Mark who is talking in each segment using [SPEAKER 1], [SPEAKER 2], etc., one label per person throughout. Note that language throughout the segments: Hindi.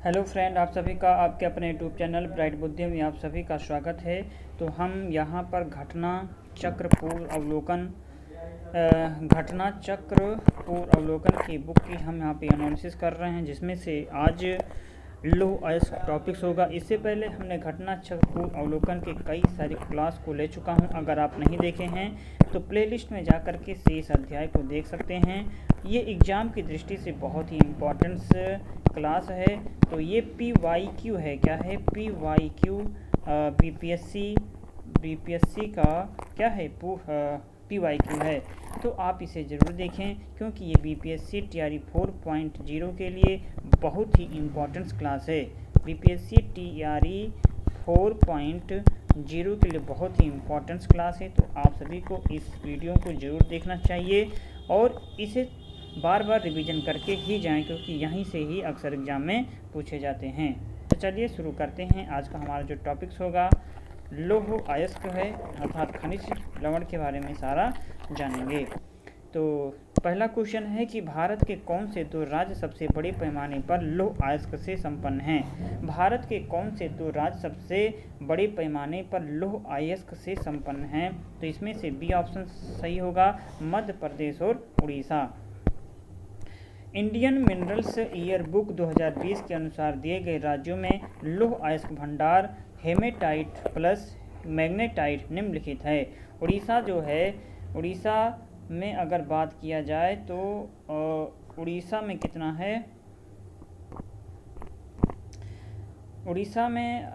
[SPEAKER 1] हेलो फ्रेंड, आप सभी का आपके अपने यूट्यूब चैनल ब्राइट बुद्धि में आप सभी का स्वागत है। तो हम यहाँ पर घटना चक्र पूर्व अवलोकन की बुक की हम यहाँ पे एनालिसिस कर रहे हैं, जिसमें से आज लो आयस टॉपिक्स होगा। इससे पहले हमने घटना चक्र पूर्व अवलोकन के कई सारी क्लास को ले चुका हूँ। अगर आप नहीं देखे हैं तो प्लेलिस्ट में जाकर के शेष अध्याय को देख सकते हैं। ये एग्ज़ाम की दृष्टि से बहुत ही इम्पोर्टेंट क्लास है। तो ये PYQ है। क्या है PYQ? बीपीएससी का क्या है? PYQ है। तो आप इसे ज़रूर देखें, क्योंकि ये बीपीएससी TRE 4.0 के लिए बहुत ही इम्पोर्टेंट क्लास है। बीपीएससी TRE 4.0 के लिए बहुत ही इम्पोर्टेंट क्लास है। तो आप सभी को इस वीडियो को ज़रूर देखना चाहिए और इसे बार बार रिवीजन करके ही जाएं, क्योंकि यहीं से ही अक्सर एग्जाम में पूछे जाते हैं। तो चलिए शुरू करते हैं। आज का हमारा जो टॉपिक्स होगा लौह अयस्क है, अर्थात खनिज लवण के बारे में सारा जानेंगे। तो पहला क्वेश्चन है कि भारत के कौन से दो राज्य सबसे बड़े पैमाने पर लौह अयस्क से संपन्न हैं? भारत के कौन से दो राज्य सबसे बड़े पैमाने पर लौह अयस्क से संपन्न हैं? तो इसमें से बी ऑप्शन सही होगा, मध्य प्रदेश और Orissa. Indian minerals year book 2020 के अनुसार दिए गए राज्यों में लौह अयस्क भंडार हेमेटाइट प्लस मैग्नेटाइट निम्नलिखित है। उड़ीसा जो है, उड़ीसा में अगर बात किया जाए तो उड़ीसा में कितना है? उड़ीसा में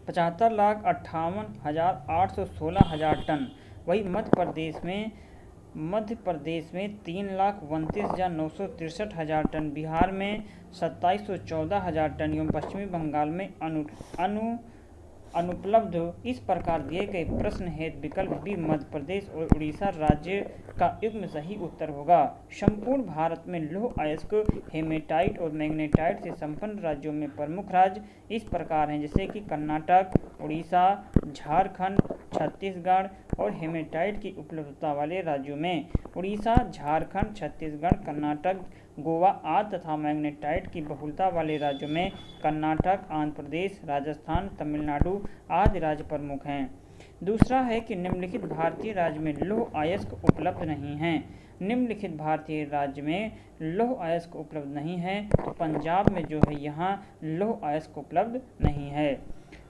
[SPEAKER 1] 75,58,816 टन। वही मध्य प्रदेश में 3,29,963 टन, बिहार में 27,14,000 टन एवं पश्चिमी बंगाल में अनुपलब्ध। इस प्रकार दिए गए प्रश्न हेतु विकल्प बी मध्य प्रदेश और उड़ीसा राज्य का युग्म सही उत्तर होगा। संपूर्ण भारत में लौह अयस्क हेमेटाइट और मैग्नेटाइट से संपन्न राज्यों में प्रमुख राज्य इस प्रकार हैं, जैसे कि कर्नाटक, उड़ीसा, झारखंड, छत्तीसगढ़। और हेमेटाइट की उपलब्धता वाले राज्यों में उड़ीसा, झारखंड, छत्तीसगढ़, कर्नाटक, गोवा आदि तथा मैग्नेटाइट की बहुलता वाले राज्यों में कर्नाटक, आंध्र प्रदेश, राजस्थान, तमिलनाडु आदि राज्य प्रमुख हैं। दूसरा है कि निम्नलिखित भारतीय राज्य में लौह अयस्क उपलब्ध नहीं हैं। निम्नलिखित भारतीय राज्य में लौह अयस्क उपलब्ध नहीं है। तो पंजाब में जो है, यहाँ लौह अयस्क उपलब्ध नहीं है।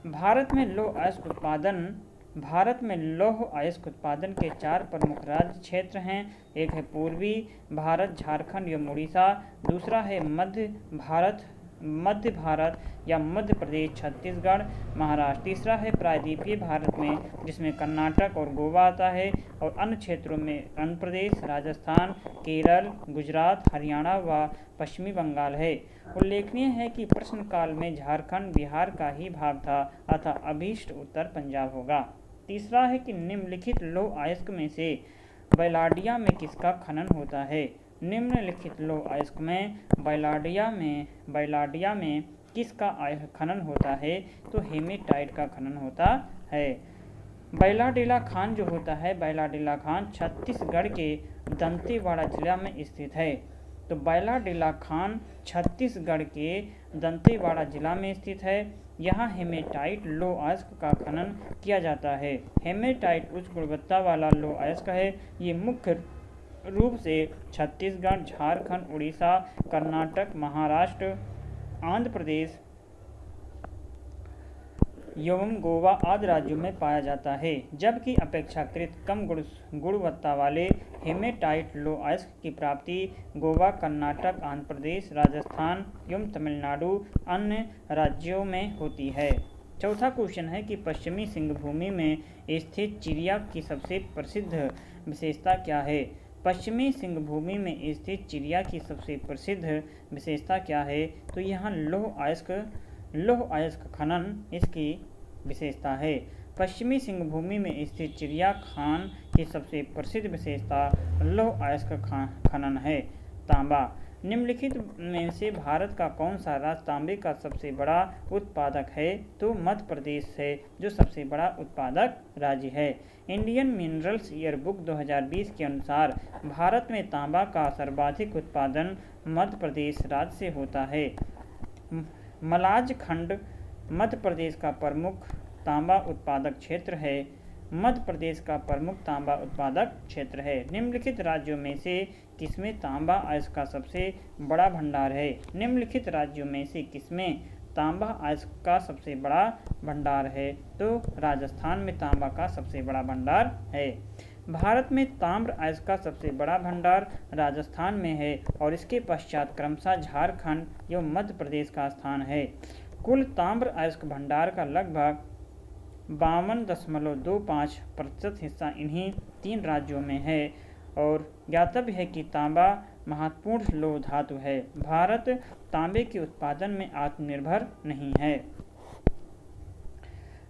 [SPEAKER 1] भारत में लौह अयस्क उत्पादन के 4 प्रमुख राज्य क्षेत्र हैं। एक है पूर्वी भारत, झारखंड एवं उड़ीसा। दूसरा है मध्य भारत या मध्य प्रदेश, छत्तीसगढ़, महाराष्ट्र। तीसरा है प्रायद्वीपीय भारत में, जिसमें कर्नाटक और गोवा आता है। और अन्य क्षेत्रों में आंध्र प्रदेश, राजस्थान, केरल, गुजरात, हरियाणा व पश्चिमी बंगाल है। उल्लेखनीय है कि प्रश्न काल में झारखंड बिहार का ही भाग था, अतः अभीष्ट उत्तर पंजाब होगा। तीसरा है कि निम्नलिखित लौह अयस्क में से बैलाडिया में किसका खनन होता है? निम्नलिखित लौह अयस्क में बैलाडिया में किसका खनन होता है? तो हेमेटाइट का खनन होता है। बैलाडीला खान जो होता है, बैलाडीला खान छत्तीसगढ़ के दंतेवाड़ा जिला में स्थित है। तो बैलाडीला खान छत्तीसगढ़ के दंतेवाड़ा जिला में स्थित है। यहाँ हेमेटाइट लौह अयस्क का खनन किया जाता है। हेमेटाइट उच्च गुणवत्ता वाला लौह अयस्क है। ये मुख्य रूप से छत्तीसगढ़, झारखंड, उड़ीसा, कर्नाटक, महाराष्ट्र, आंध्र प्रदेश एवं गोवा आदि राज्यों में पाया जाता है, जबकि अपेक्षाकृत कम गुणवत्ता वाले हेमेटाइट लौह अयस्क की प्राप्ति गोवा, कर्नाटक, आंध्र प्रदेश, राजस्थान एवं तमिलनाडु अन्य राज्यों में होती है। चौथा क्वेश्चन है कि पश्चिमी सिंहभूमि में स्थित चिड़िया की सबसे प्रसिद्ध विशेषता क्या है? पश्चिमी सिंहभूमि में स्थित चिड़िया की सबसे प्रसिद्ध विशेषता क्या है? तो यहाँ लौह अयस्क खनन इसकी विशेषता है। पश्चिमी सिंहभूमि में स्थित चिड़िया खान की सबसे प्रसिद्ध विशेषता लौह अयस्क खनन है। तांबा। निम्नलिखित में से भारत का कौन सा राज्य तांबे का सबसे बड़ा उत्पादक है? तो मध्य प्रदेश है जो सबसे बड़ा उत्पादक राज्य है। इंडियन मिनरल्स ईयर बुक 2020 के अनुसार भारत में तांबा का सर्वाधिक उत्पादन मध्य प्रदेश राज्य से होता है। मलाज खंड मध्य प्रदेश का प्रमुख तांबा उत्पादक क्षेत्र है। मध्य प्रदेश का प्रमुख तांबा उत्पादक क्षेत्र है। निम्नलिखित राज्यों में से किसमें तांबा अयस्क का सबसे बड़ा भंडार है? निम्नलिखित राज्यों में से किसमें तांबा अयस्क का सबसे बड़ा भंडार है? तो राजस्थान में तांबा का सबसे बड़ा भंडार है। भारत में ताम्र अयस्क का सबसे बड़ा भंडार राजस्थान में है और इसके पश्चात क्रमशः झारखंड एवं मध्य प्रदेश का स्थान है। कुल ताम्र अयस्क भंडार का लगभग 52.25% हिस्सा इन्हीं 3 राज्यों में है और ज्ञातव्य है कि तांबा महत्वपूर्ण लौह धातु है। भारत तांबे के उत्पादन में आत्मनिर्भर नहीं है।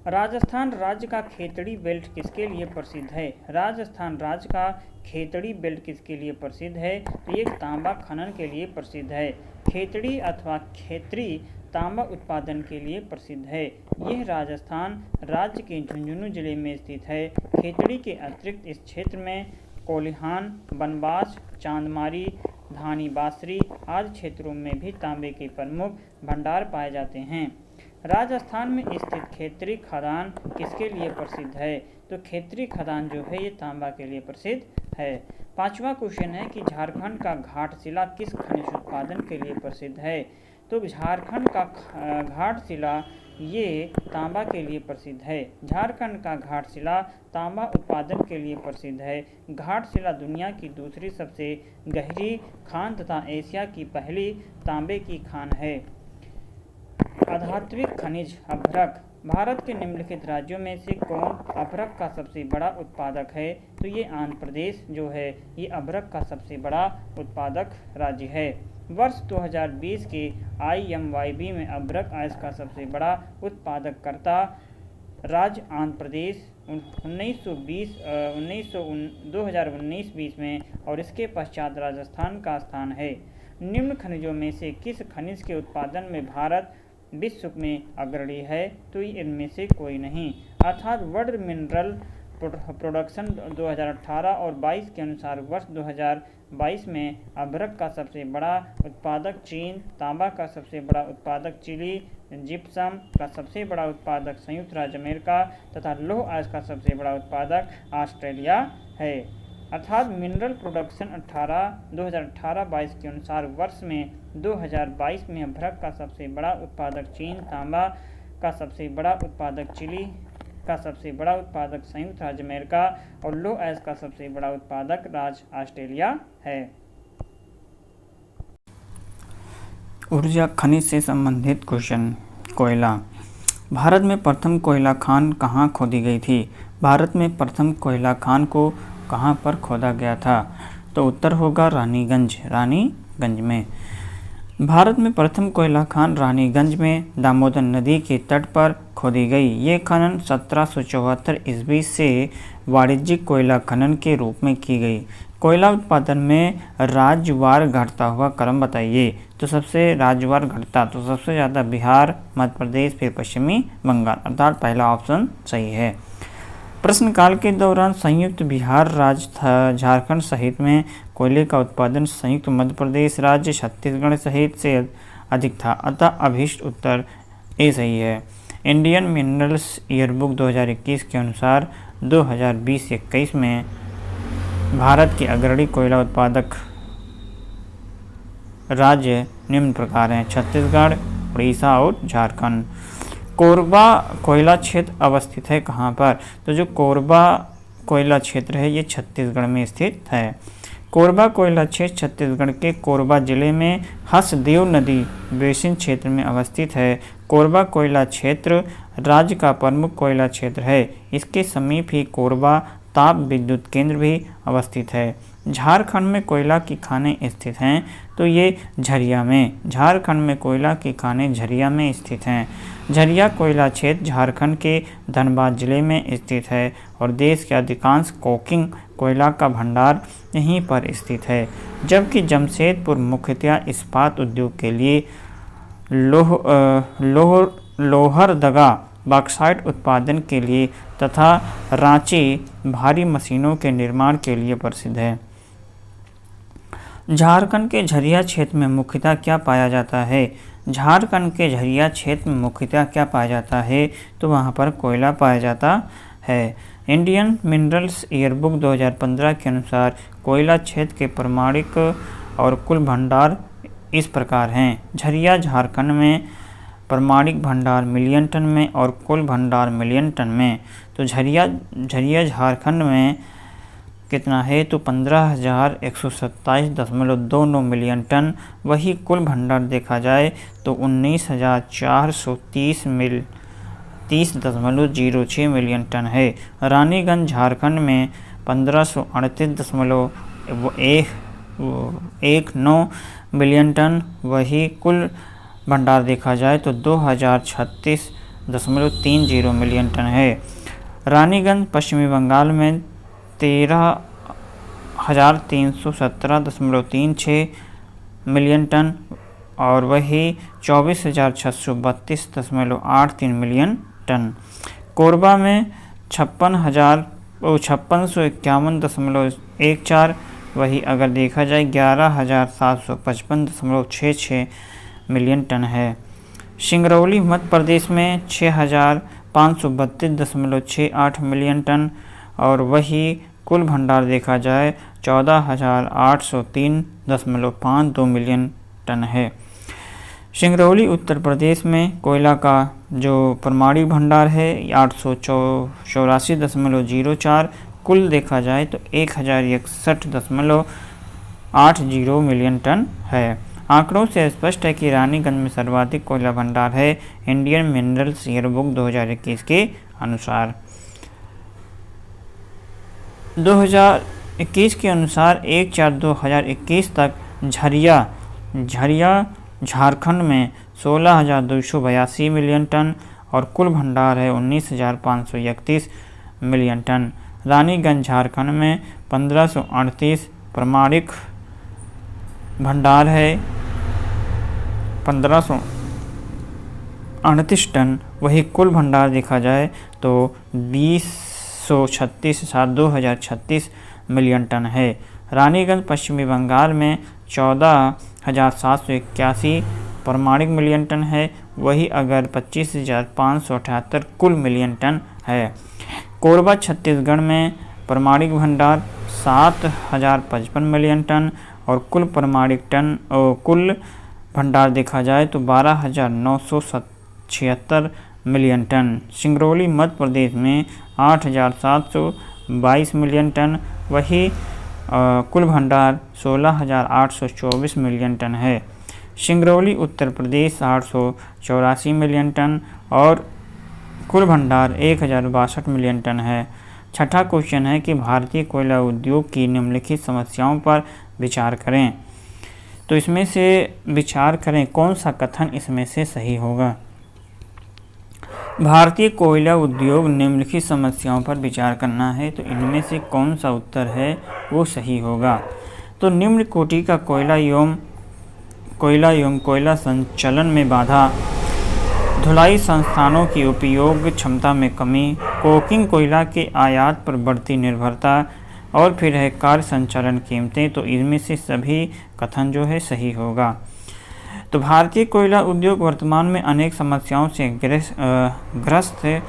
[SPEAKER 1] राजस्थान राज्य का खेतड़ी बेल्ट किसके लिए प्रसिद्ध है? राजस्थान राज्य का खेतड़ी बेल्ट किसके लिए प्रसिद्ध है? तो ये तांबा खनन के लिए प्रसिद्ध है। खेतड़ी अथवा खेतरी तांबा उत्पादन के लिए प्रसिद्ध है। यह राजस्थान राज्य के झुंझुनू जिले में स्थित है। खेतड़ी के अतिरिक्त इस क्षेत्र में कोल्हान, बनबास, चांदमारी, धानी बासरी आदि क्षेत्रों में भी तांबे के प्रमुख भंडार पाए जाते हैं। राजस्थान में स्थित खेतरी खदान किसके लिए प्रसिद्ध है? तो खेतरी खदान जो है ये तांबा के लिए प्रसिद्ध है। 5वां क्वेश्चन है कि झारखंड का घाटशिला किस खनिज उत्पादन के लिए प्रसिद्ध है? तो झारखंड का घाटशिला ये तांबा के लिए प्रसिद्ध है। झारखंड का घाटशिला तांबा उत्पादन के लिए प्रसिद्ध है। घाटशिला दुनिया की दूसरी सबसे गहरी खान तथा एशिया की पहली तांबे की खान है। अधात्विक खनिज अभ्रक भारत के निम्नलिखित राज्यों में से कौन अभ्रक का सबसे बड़ा उत्पादक है? तो ये आंध्र प्रदेश जो है ये अभ्रक का सबसे बड़ा उत्पादक राज्य है। वर्ष 2020 के IMYB में अभ्रक अयस्क का सबसे बड़ा उत्पादककर्ता राज्य आंध्र प्रदेश 2019-20 में और इसके पश्चात राजस्थान का स्थान है। निम्न खनिजों में से किस खनिज के उत्पादन में भारत विश्व में अग्रणी है? तो इनमें से कोई नहीं, अर्थात वर्ल्ड मिनरल प्रोडक्शन 2018 और 22 के अनुसार वर्ष 2022 में अभ्रक का सबसे बड़ा उत्पादक चीन, तांबा का सबसे बड़ा उत्पादक चिली, जिप्सम का सबसे बड़ा उत्पादक संयुक्त राज्य अमेरिका तथा लौह अयस्क का सबसे बड़ा उत्पादक ऑस्ट्रेलिया है। अर्थात मिनरल प्रोडक्शन 2018-22 के अनुसार वर्ष में 2022 में अभ्रक का सबसे बड़ा उत्पादक चीन, तांबा का सबसे बड़ा उत्पादक चिली, का सबसे बड़ा उत्पादक संयुक्त राज्य अमेरिका और लौह अयस्क का सबसे बड़ा उत्पादक राज्य ऑस्ट्रेलिया है।
[SPEAKER 2] ऊर्जा खनिज से संबंधित क्वेश्चन। कोयला। भारत में प्रथम कोयला खान कहाँ खोदी गई थी? भारत में प्रथम कोयला खान को कहाँ पर खोदा गया था? तो उत्तर होगा रानीगंज में। भारत में प्रथम कोयला खान रानीगंज में दामोदर नदी के तट पर खोदी गई। ये खनन 1774 ईस्वी से वाणिज्यिक कोयला खनन के रूप में की गई। कोयला उत्पादन में राज्यवार घटता हुआ क्रम बताइए। तो सबसे राज्यवार घटता तो सबसे ज़्यादा बिहार, मध्य प्रदेश, फिर पश्चिमी बंगाल, अर्थात पहला ऑप्शन सही है। प्रश्नकाल के दौरान संयुक्त बिहार राज्य, झारखंड सहित में कोयले का उत्पादन संयुक्त मध्य प्रदेश राज्य, छत्तीसगढ़ सहित से अधिक था, अतः अभीष्ट उत्तर ए सही है। इंडियन मिनरल्स ईयरबुक 2021 के अनुसार 2020-21 में भारत के अग्रणी कोयला उत्पादक राज्य निम्न प्रकार हैं: छत्तीसगढ़, उड़ीसा और झारखंड। कोरबा कोयला क्षेत्र अवस्थित है कहाँ पर? तो जो कोरबा कोयला क्षेत्र है ये छत्तीसगढ़ में स्थित है। कोरबा कोयला क्षेत्र छत्तीसगढ़ के कोरबा जिले में हसदेव नदी बेसिन क्षेत्र में अवस्थित है। कोरबा कोयला क्षेत्र राज्य का प्रमुख कोयला क्षेत्र है। इसके समीप ही कोरबा ताप विद्युत केंद्र भी अवस्थित है। झारखंड में कोयला की खानें स्थित हैं तो ये झरिया में, झारखंड में कोयला की खानें झरिया में स्थित हैं। झरिया कोयला क्षेत्र झारखंड के धनबाद जिले में स्थित है और देश के अधिकांश कोकिंग कोयला का भंडार यहीं पर स्थित है। जबकि जमशेदपुर मुख्यतः इस्पात उद्योग के लिए लोहरदगा बॉक्साइट उत्पादन के लिए तथा रांची भारी मशीनों के निर्माण के लिए प्रसिद्ध है। झारखंड के झरिया क्षेत्र में मुख्यतः क्या पाया जाता है? झारखंड के झरिया क्षेत्र में मुख्यतः क्या पाया जाता है, तो वहाँ पर कोयला पाया जाता है। इंडियन मिनरल्स ईयरबुक 2015 के अनुसार कोयला क्षेत्र के प्रमाणिक और कुल भंडार इस प्रकार हैं। झरिया झारखंड में प्रमाणिक भंडार मिलियन टन में और कुल भंडार मिलियन टन में। तो झरिया झारखंड में कितना है, तो 15,127.29 मिलियन टन। वही कुल भंडार देखा जाए तो 19,430.06 मिलियन टन है। रानीगंज झारखंड में 1538.19 मिलियन टन। वही कुल भंडार देखा जाए तो 2,036.30 मिलियन टन है। रानीगंज पश्चिमी बंगाल में 13,317.36 मिलियन टन और वही 24,632.83 मिलियन टन। कोरबा में 5651.14, वही अगर देखा जाए 11,755.66 मिलियन टन है। सिंगरौली मध्य प्रदेश में 6,532.68 मिलियन टन और वही कुल भंडार देखा जाए 14,803.52 मिलियन टन है। सिंगरौली उत्तर प्रदेश में कोयला का जो प्रमाणिक भंडार है 884.04, कुल देखा जाए तो 1,061.80 मिलियन टन है। आंकड़ों से स्पष्ट है कि रानीगंज में सर्वाधिक कोयला भंडार है इंडियन मिनरल्स ईयरबुक 2021 के अनुसार। 2021 के अनुसार 1/4/2021 तक झरिया झारखंड में 16,282 मिलियन टन और कुल भंडार है 19,531 मिलियन टन। रानीगंज झारखंड में 1,538 प्रमाणिक भंडार है 1,538 टन। वही कुल भंडार देखा जाए तो 20,36 मिलियन टन है। रानीगंज पश्चिमी बंगाल में 14,781 प्रमाणिक मिलियन टन है। वही अगर 25,578 कुल मिलियन टन है। कोरबा छत्तीसगढ़ में प्रमाणिक भंडार 7,055 मिलियन टन और कुल प्रमाणिक टन और कुल भंडार देखा जाए तो 12,976 मिलियन टन। सिंगरौली मध्य प्रदेश में 8,722 मिलियन टन। वही कुल भंडार 16,824 मिलियन टन है। सिंगरौली उत्तर प्रदेश 884 मिलियन टन और कुल भंडार 1,062 मिलियन टन है। छठा क्वेश्चन है कि भारतीय कोयला उद्योग की निम्नलिखित समस्याओं पर विचार करें। तो इसमें से विचार करें कौन सा कथन इसमें से सही होगा। भारतीय कोयला उद्योग निम्नलिखित समस्याओं पर विचार करना है, तो इनमें से कौन सा उत्तर है वो सही होगा। तो निम्न कोटि का कोयला एवं कोयला संचलन में बाधा, धुलाई संस्थानों की उपयोग क्षमता में कमी, कोकिंग कोयला के आयात पर बढ़ती निर्भरता और फिर है कार्य संचालन कीमतें। तो इनमें से सभी कथन जो है सही होगा। तो भारतीय कोयला उद्योग वर्तमान में अनेक समस्याओं से ग्रस्त है,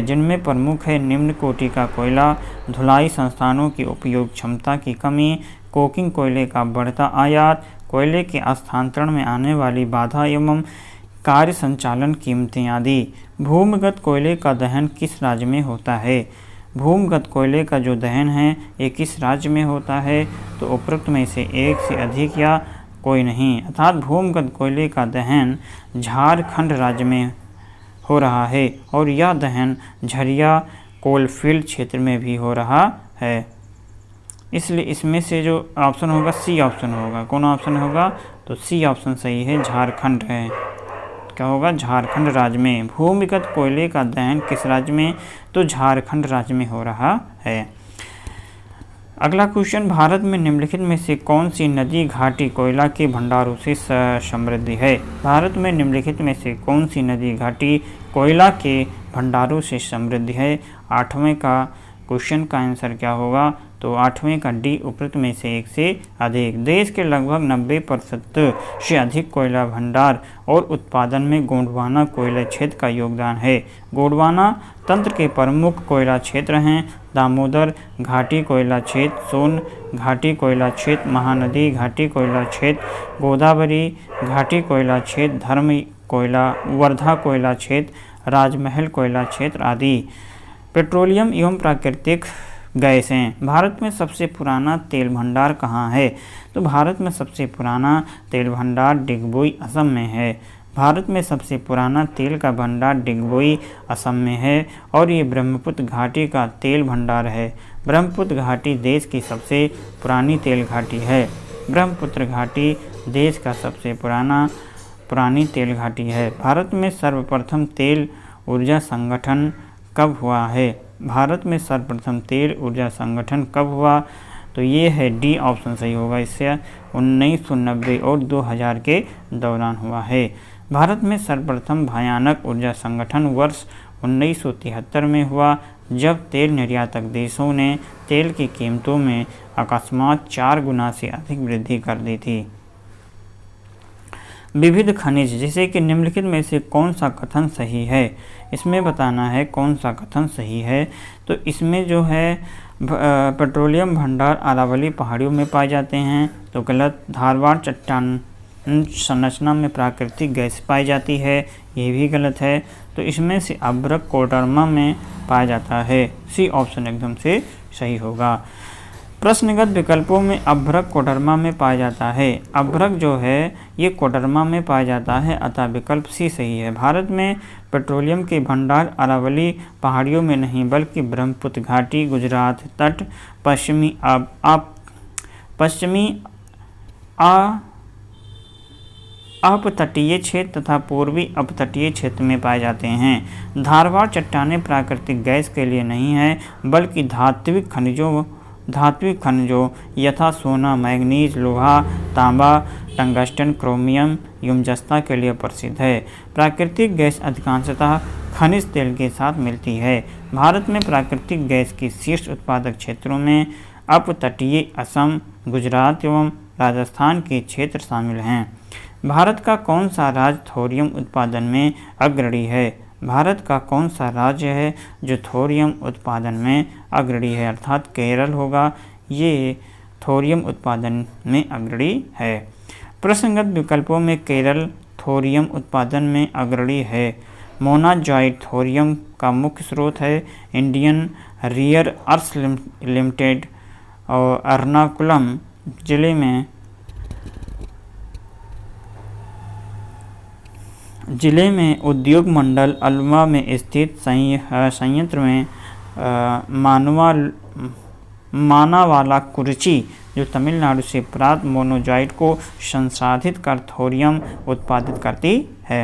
[SPEAKER 2] जिनमें प्रमुख है निम्न कोटि का कोयला, धुलाई संस्थानों की उपयोग क्षमता की कमी, कोकिंग कोयले का बढ़ता आयात, कोयले के स्थानांतरण में आने वाली बाधा एवं कार्य संचालन कीमतें आदि। भूमिगत कोयले का दहन किस राज्य में होता है। भूमिगत कोयले का जो दहन है ये किस राज्य में होता है, तो उपरोक्त में से एक से अधिक या कोई नहीं, अर्थात भूमिगत कोयले का दहन झारखंड राज्य में हो रहा है और यह दहन झरिया कोलफील्ड क्षेत्र में भी हो रहा है। इसलिए इसमें से जो ऑप्शन होगा सी ऑप्शन होगा। कौन ऑप्शन होगा, तो सी ऑप्शन सही है, झारखंड है। क्या होगा, झारखंड राज्य में भूमिगत कोयले का दहन किस राज्य में, तो झारखंड राज्य में हो रहा है। अगला क्वेश्चन, भारत में निम्नलिखित में से कौन सी नदी घाटी कोयला के भंडारों से समृद्ध है। भारत में निम्नलिखित में से कौन सी नदी घाटी कोयला के भंडारों से समृद्ध है। 8वें का क्वेश्चन का आंसर क्या होगा, तो 8वें का डी उपरोक्त में से एक से अधिक। देश के लगभग 90% से अधिक कोयला भंडार और उत्पादन में गोंडवाना कोयला क्षेत्र का योगदान है। गोंडवाना तंत्र के प्रमुख कोयला क्षेत्र हैं दामोदर घाटी कोयला क्षेत्र, सोन घाटी कोयला क्षेत्र, महानदी घाटी कोयला क्षेत्र, गोदावरी घाटी कोयला क्षेत्र, धर्म कोयला, वर्धा कोयला क्षेत्र, राजमहल कोयला क्षेत्र आदि। पेट्रोलियम एवं प्राकृतिक गैसें। भारत में सबसे पुराना तेल भंडार कहाँ है? तो भारत में सबसे पुराना तेल भंडार डिगबोई असम में है। भारत में सबसे पुराना तेल का भंडार डिगबोई असम में है और ये ब्रह्मपुत्र घाटी का तेल भंडार है। ब्रह्मपुत्र घाटी देश की सबसे पुरानी तेल घाटी है। ब्रह्मपुत्र घाटी देश का सबसे पुरानी तेल घाटी है। भारत में सर्वप्रथम तेल ऊर्जा संगठन कब हुआ है? भारत में सर्वप्रथम तेल ऊर्जा संगठन कब हुआ? तो ये है डी ऑप्शन सही होगा। इससे 1990 और 2000 के दौरान हुआ है। भारत में सर्वप्रथम भयानक ऊर्जा संगठन वर्ष 1973 में हुआ, जब तेल निर्यातक देशों ने तेल की कीमतों में अकस्मात 4 गुना से अधिक वृद्धि कर दी थी। विविध खनिज, जैसे कि निम्नलिखित में से कौन सा कथन सही है? इसमें बताना है कौन सा कथन सही है। तो इसमें जो है पेट्रोलियम भंडार अरावली पहाड़ियों में पाए जाते हैं, तो गलत। धारवाड़ चट्टान संरचना में प्राकृतिक गैस पाई जाती है, ये भी गलत है। तो इसमें से अभ्रक कोडरमा में पाया जाता है, सी ऑप्शन एकदम से सही होगा। प्रश्नगत विकल्पों में अभ्रक कोडरमा में पाया जाता है। अभ्रक जो है ये कोडरमा में पाया जाता है, अतः विकल्प सी सही है। भारत में पेट्रोलियम के भंडार अरावली पहाड़ियों में नहीं बल्कि ब्रह्मपुत्र घाटी, गुजरात तट, पश्चिमी अपतटीय क्षेत्र तथा पूर्वी अपतटीय क्षेत्र में पाए जाते हैं। धारवाड़ चट्टानें प्राकृतिक गैस के लिए नहीं है बल्कि धात्विक खनिजों यथा सोना, मैग्नीज, लोहा, तांबा, टंगस्टन, क्रोमियम एवं जस्ता के लिए प्रसिद्ध है। प्राकृतिक गैस अधिकांशतः खनिज तेल के साथ मिलती है। भारत में प्राकृतिक गैस की शीर्ष उत्पादक क्षेत्रों में अपतटीय असम, गुजरात एवं राजस्थान के क्षेत्र शामिल हैं। भारत का कौन सा राज्य थोरियम उत्पादन में अग्रणी है? भारत का कौन सा राज्य है जो थोरियम उत्पादन में अग्रणी है? अर्थात केरल होगा, ये थोरियम उत्पादन में अग्रणी है। प्रश्नगत विकल्पों में केरल थोरियम उत्पादन में अग्रणी है। मोनाजाइट थोरियम का मुख्य स्रोत है। इंडियन रियर अर्थ लिमिटेड और एर्नाकुलम जिले में उद्योग मंडल अल्वा में स्थित संयंत्र में मानावाला कुर्ची जो तमिलनाडु से प्राप्त मोनोजाइट को संसाधित कर थोरियम उत्पादित करती है।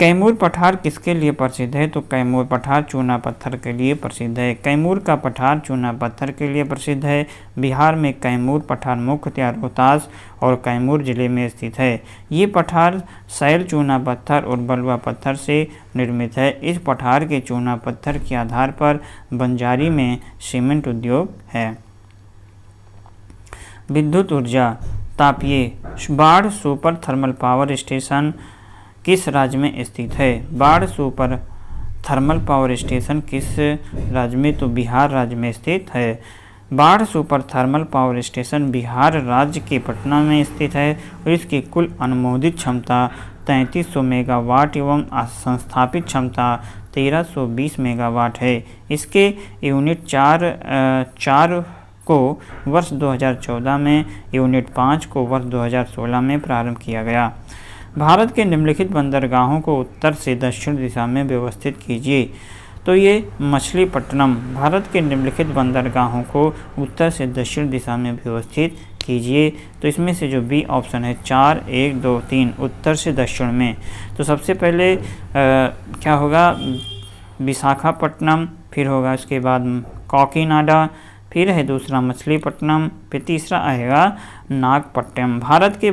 [SPEAKER 2] कैमूर पठार किसके लिए प्रसिद्ध है? तो कैमूर पठार चूना पत्थर के लिए प्रसिद्ध है। कैमूर का पठार चूना पत्थर के लिए प्रसिद्ध है। बिहार में कैमूर पठार मुख्यतः रोहतास और कैमूर जिले में स्थित है। ये पठार शैल चूना पत्थर और बलुआ पत्थर से निर्मित है। इस पठार के चूना पत्थर के आधार पर बंजारी में सीमेंट उद्योग है। विद्युत ऊर्जा तापीय बाढ़ सुपर थर्मल पावर स्टेशन किस राज्य में स्थित है? बाढ़ सुपर थर्मल पावर स्टेशन किस राज्य में? तो बिहार राज्य में स्थित है। बाढ़ super thermal power station Bihar राज्य के पटना में स्थित है और इसकी कुल अनुमोदित क्षमता 3300 मेगावाट एवं संस्थापित क्षमता 1320 मेगावाट है। इसके यूनिट 4 को वर्ष 2014 में, यूनिट 5 को वर्ष 2016 में प्रारंभ किया गया। भारत के निम्नलिखित बंदरगाहों को उत्तर से दक्षिण दिशा में व्यवस्थित कीजिए। तो ये मछलीपट्टनम, भारत के निम्नलिखित बंदरगाहों को उत्तर से दक्षिण दिशा में व्यवस्थित कीजिए। तो इसमें से जो बी ऑप्शन है 4, 1, 2, 3 उत्तर से दक्षिण में। तो सबसे पहले क्या होगा? विशाखापट्टनम, फिर होगा इसके बाद काकीनाडा, फिर है दूसरा मछलीपट्टनम, फिर तीसरा आएगा नागपट्टनम। भारत के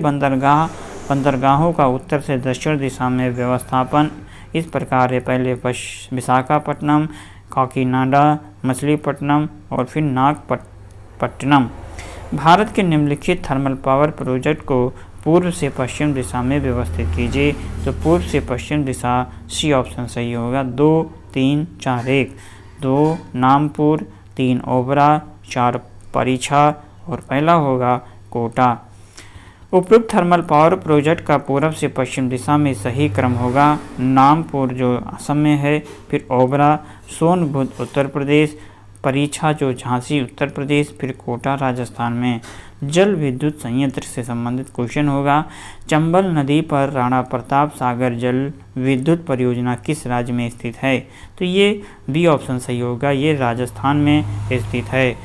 [SPEAKER 2] बंदरगाहों का उत्तर से दक्षिण दिशा में व्यवस्थापन इस प्रकार है। पहले विशाखापट्टनम, काकीनाडा, मछलीपट्टनम और फिर विशाखापट्टनम। भारत के निम्नलिखित थर्मल पावर प्रोजेक्ट को पूर्व से पश्चिम दिशा में व्यवस्थित कीजिए। तो पूर्व से पश्चिम दिशा सी ऑप्शन सही होगा। 2, 3, 4, 1। 2 नामपुर, 3 ओबरा, 4 परीक्षा और पहला होगा कोटा। उपयुक्त थर्मल पावर प्रोजेक्ट का पूर्व से पश्चिम दिशा में सही क्रम होगा नामपुर जो असम में है, फिर ओबरा सोनभद्र उत्तर प्रदेश, परीक्षा जो झांसी उत्तर प्रदेश, फिर कोटा राजस्थान में। जल विद्युत संयंत्र से संबंधित क्वेश्चन होगा चंबल नदी पर राणा प्रताप सागर जल विद्युत परियोजना किस राज्य में स्थित है? तो ये बी ऑप्शन सही होगा, ये राजस्थान में स्थित है।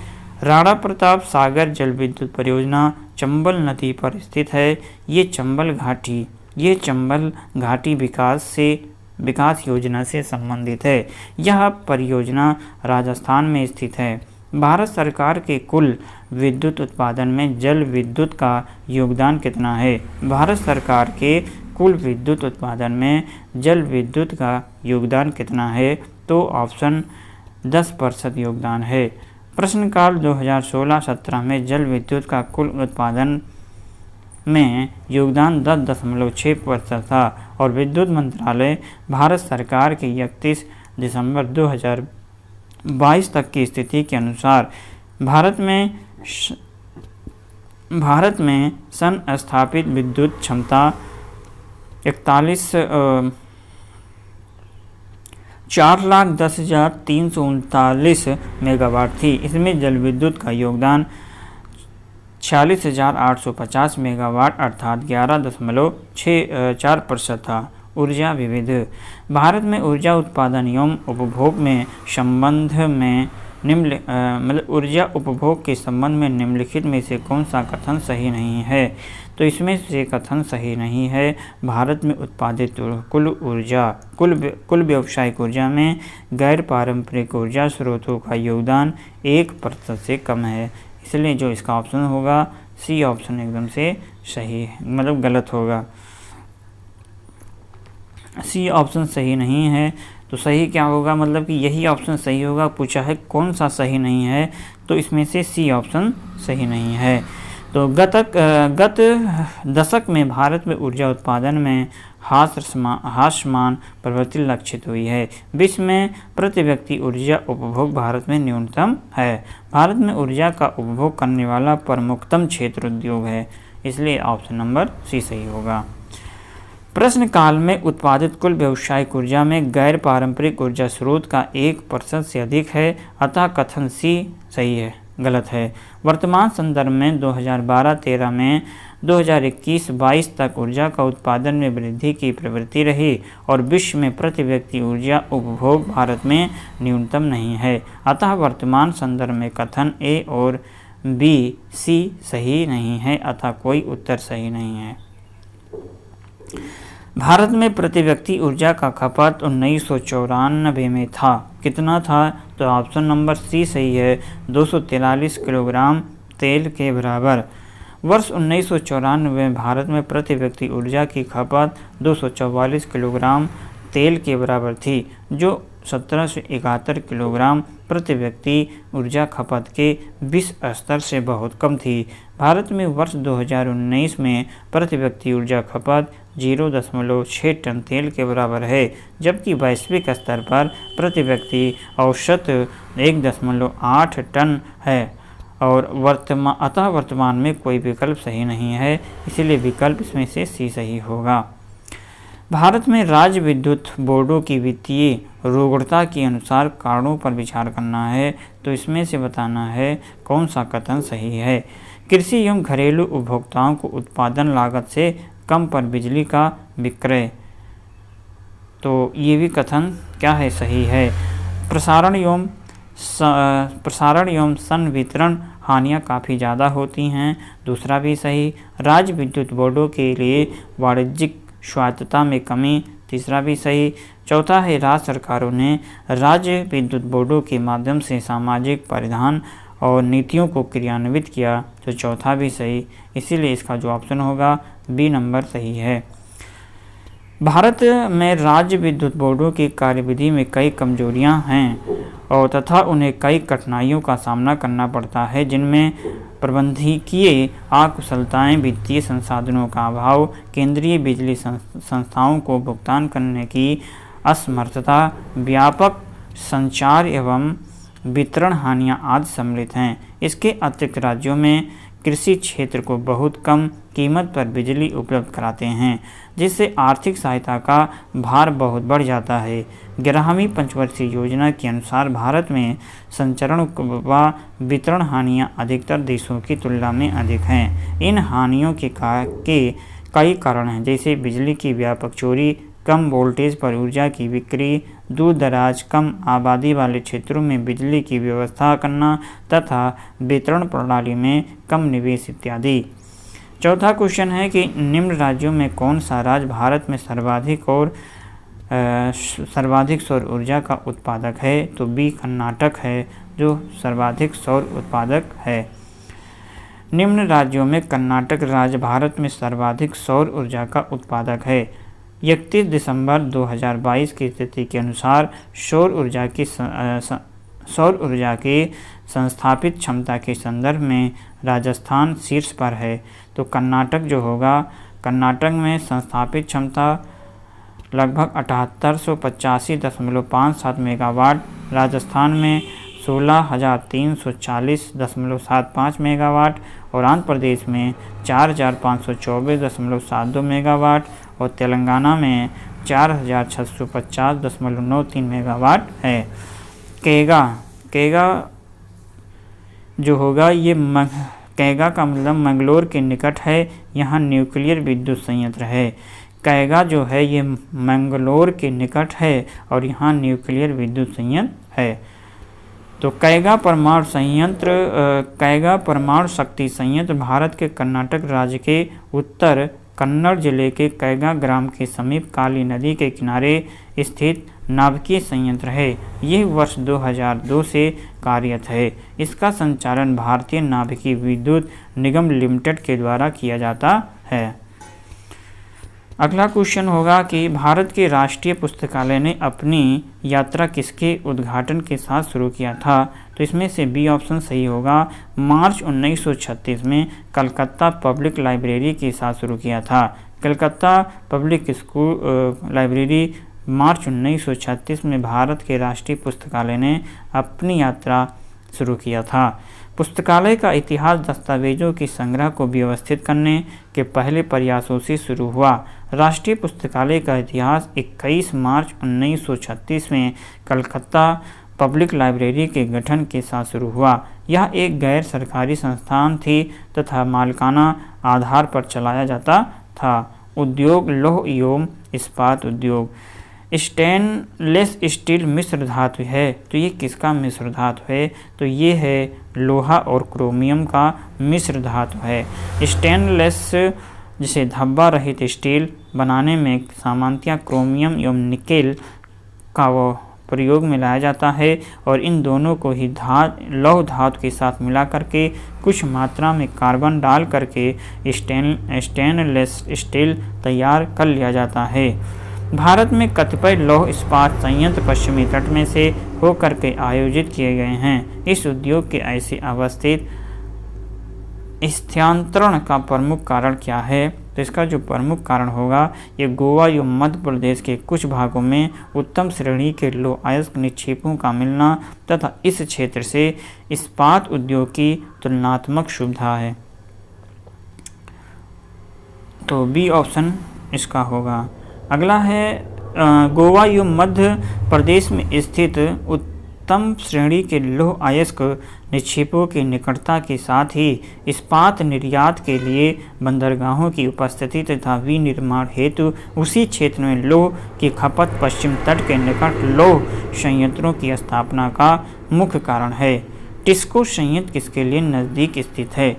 [SPEAKER 2] राणा प्रताप सागर जल विद्युत परियोजना चंबल नदी पर स्थित है। ये चंबल घाटी विकास योजना से संबंधित है। यह परियोजना राजस्थान में स्थित है। भारत सरकार के कुल विद्युत उत्पादन में जल विद्युत का योगदान कितना है? भारत सरकार के कुल विद्युत उत्पादन में जल विद्युत का योगदान कितना है? तो ऑप्शन 10% योगदान है। प्रश्नकाल 2016-17 में जल विद्युत का कुल उत्पादन में योगदान 10.6% था और विद्युत मंत्रालय भारत सरकार के 31 दिसंबर 2022 तक की स्थिति के अनुसार भारत में सन स्थापित विद्युत क्षमता 4,10,339 मेगावाट थी। इसमें जल विद्युत का योगदान 46,850 मेगावाट अर्थात 11.64% था। ऊर्जा विविध। भारत में ऊर्जा उत्पादन एवं उपभोग में ऊर्जा उपभोग के संबंध में निम्नलिखित में से कौन सा कथन सही नहीं है? तो इसमें से कथन सही नहीं है भारत में उत्पादित कुल व्यावसायिक ऊर्जा में गैर पारंपरिक ऊर्जा स्रोतों का योगदान 1% से कम है। इसलिए जो इसका ऑप्शन होगा सी ऑप्शन एकदम से सही है, गलत होगा। सी ऑप्शन सही नहीं है तो सही क्या होगा, कि यही ऑप्शन सही होगा। पूछा है कौन सा सही नहीं है, तो इसमें से सी ऑप्शन सही नहीं है। तो गत दशक में भारत में ऊर्जा उत्पादन में हास्यमान प्रवृत्ति लक्षित हुई है। विश्व में प्रति व्यक्ति ऊर्जा उपभोग भारत में न्यूनतम है। भारत में ऊर्जा का उपभोग करने वाला प्रमुखतम क्षेत्र उद्योग है। इसलिए ऑप्शन नंबर सी सही होगा। प्रश्न काल में उत्पादित कुल व्यावसायिक ऊर्जा में गैर पारंपरिक ऊर्जा स्रोत का 1% से अधिक है, अतः कथन सी सही है, गलत है। वर्तमान संदर्भ में 2012-13 में 2021-22 तक ऊर्जा का उत्पादन में वृद्धि की प्रवृत्ति रही और विश्व में प्रति व्यक्ति ऊर्जा उपभोग भारत में न्यूनतम नहीं है, अतः वर्तमान संदर्भ में कथन ए और बी सी सही नहीं है, अतः कोई उत्तर सही नहीं है। भारत में प्रति व्यक्ति ऊर्जा का खपत 1994 में था, कितना था? तो ऑप्शन नंबर सी सही है, 243 किलोग्राम तेल के बराबर। वर्ष 1994 में भारत में प्रति व्यक्ति ऊर्जा की खपत 244 किलोग्राम तेल के बराबर थी, जो 1771 किलोग्राम प्रति व्यक्ति ऊर्जा खपत के विश्व स्तर से बहुत कम थी। भारत में वर्ष 2019 में प्रति व्यक्ति ऊर्जा खपत 0.6 टन तेल के बराबर है, जबकि वैश्विक स्तर पर प्रति व्यक्ति औसत 1.8 टन है और वर्तमान में कोई विकल्प सही नहीं है, इसलिए विकल्प इसमें से सी सही होगा। भारत में राज्य विद्युत बोर्डों की वित्तीय रुग्णता के अनुसार कारणों पर विचार करना है, तो इसमें से बताना है कौन सा कथन सही है। कृषि एवं घरेलू उपभोक्ताओं को उत्पादन लागत से कम पर बिजली का विक्रय, तो ये भी कथन क्या है, सही है। प्रसारण एवं संवितरण हानियाँ काफ़ी ज़्यादा होती हैं, दूसरा भी सही। राज्य विद्युत बोर्डों के लिए वाणिज्यिक स्वायत्तता में कमी, तीसरा भी सही। चौथा है राज्य सरकारों ने राज्य विद्युत बोर्डों के माध्यम से सामाजिक परिधान और नीतियों को क्रियान्वित किया, तो चौथा भी सही। इसीलिए इसका जो ऑप्शन होगा बी नंबर सही है। भारत में राज्य विद्युत बोर्डों की कार्यविधि में कई कमजोरियां हैं और तथा उन्हें कई कठिनाइयों का सामना करना पड़ता है, जिनमें प्रबंधकीय अकुशलताएं, वित्तीय संसाधनों का अभाव, केंद्रीय बिजली संस्थाओं को भुगतान करने की असमर्थता, व्यापक संचार एवं वितरण हानियां आदि सम्मिलित हैं। इसके अतिरिक्त राज्यों में कृषि क्षेत्र को बहुत कम कीमत पर बिजली उपलब्ध कराते हैं, जिससे आर्थिक सहायता का भार बहुत बढ़ जाता है। 11वीं पंचवर्षीय योजना के अनुसार भारत में संचरण व वितरण हानियां अधिकतर देशों की तुलना में अधिक हैं। इन हानियों के कई कारण हैं, जैसे बिजली की व्यापक चोरी, कम वोल्टेज पर ऊर्जा की बिक्री, दूर दराज कम आबादी वाले क्षेत्रों में बिजली की व्यवस्था करना तथा वितरण प्रणाली में कम निवेश इत्यादि। चौथा क्वेश्चन है कि निम्न राज्यों में कौन सा राज्य भारत में सर्वाधिक सौर ऊर्जा का उत्पादक है? तो बी कर्नाटक है जो सर्वाधिक सौर उत्पादक है। निम्न राज्यों में कर्नाटक राज्य भारत में सर्वाधिक सौर ऊर्जा का उत्पादक है। 31 दिसंबर 2022 की स्थिति के अनुसार सौर ऊर्जा की संस्थापित क्षमता के संदर्भ में राजस्थान शीर्ष पर है। तो कर्नाटक जो होगा, कर्नाटक में संस्थापित क्षमता लगभग 7885.57 मेगावाट, राजस्थान में 16,340.75 मेगावाट और आंध्र प्रदेश में 4,524.72 मेगावाट और तेलंगाना में 4,650.93 मेगावाट है। केगा जो होगा ये कैगा का मतलब मंगलोर के निकट है, यहाँ न्यूक्लियर विद्युत संयंत्र है। कैगा जो है ये मंगलोर के निकट है और यहाँ न्यूक्लियर विद्युत संयंत्र है। तो कैगा परमाणु शक्ति संयंत्र भारत के कर्नाटक राज्य के उत्तर कन्नड़ जिले के कैगा ग्राम के समीप काली नदी के किनारे स्थित नाभिकीय संयंत्र है। यह वर्ष 2002 से कार्यरत है। इसका संचालन भारतीय नाभिकीय विद्युत निगम लिमिटेड के द्वारा किया जाता है। अगला क्वेश्चन होगा कि भारत के राष्ट्रीय पुस्तकालय ने अपनी यात्रा किसके उद्घाटन के साथ शुरू किया था? तो इसमें से बी ऑप्शन सही होगा। मार्च 1936 में कलकत्ता पब्लिक लाइब्रेरी के साथ शुरू किया था। कलकत्ता पब्लिक स्कूल लाइब्रेरी मार्च 1936 में भारत के राष्ट्रीय पुस्तकालय ने अपनी यात्रा शुरू किया था। पुस्तकालय का इतिहास दस्तावेजों की संग्रह को व्यवस्थित करने के पहले प्रयासों से शुरू हुआ। राष्ट्रीय पुस्तकालय का इतिहास 21 मार्च 1936 में कलकत्ता पब्लिक लाइब्रेरी के गठन के साथ शुरू हुआ। यह एक गैर सरकारी संस्थान थी तथा मालिकाना आधार पर चलाया जाता था। उद्योग लौह एवं इस्पात उद्योग। स्टेनलेस स्टील मिश्र धातु है, तो ये किसका मिश्र धातु है? तो ये है लोहा और क्रोमियम का मिश्र धातु है। स्टेनलेस जिसे धब्बा रहित स्टील बनाने में सामान्यतः क्रोमियम एवं निकेल का वो प्रयोग में लाया जाता है और इन दोनों को ही लौह धातु के साथ मिला करके कुछ मात्रा में कार्बन डाल करके स्टेनलेस स्टील तैयार कर लिया जाता है। भारत में कतिपय लौह इस्पात संयंत्र पश्चिमी तट में से होकर के आयोजित किए गए हैं। इस उद्योग के ऐसे अवस्थित स्थानांतरण का प्रमुख कारण क्या है? तो इसका जो प्रमुख कारण होगा ये गोवा एवं मध्य प्रदेश के कुछ भागों में उत्तम श्रेणी के लौह अयस्क निक्षेपों का मिलना तथा इस क्षेत्र से इस्पात उद्योग की तुलनात्मक सुविधा है। तो बी ऑप्शन इसका होगा। अगला है गोवा एवं मध्य प्रदेश में स्थित उत्तम श्रेणी के लौह अयस्क निक्षेपों की निकटता के साथ ही इस्पात निर्यात के लिए बंदरगाहों की उपस्थिति तथा विनिर्माण हेतु उसी क्षेत्र में लौह की खपत पश्चिम तट के निकट लौह संयंत्रों की स्थापना का मुख्य कारण है। टिस्को संयंत्र किसके लिए नज़दीक स्थित है?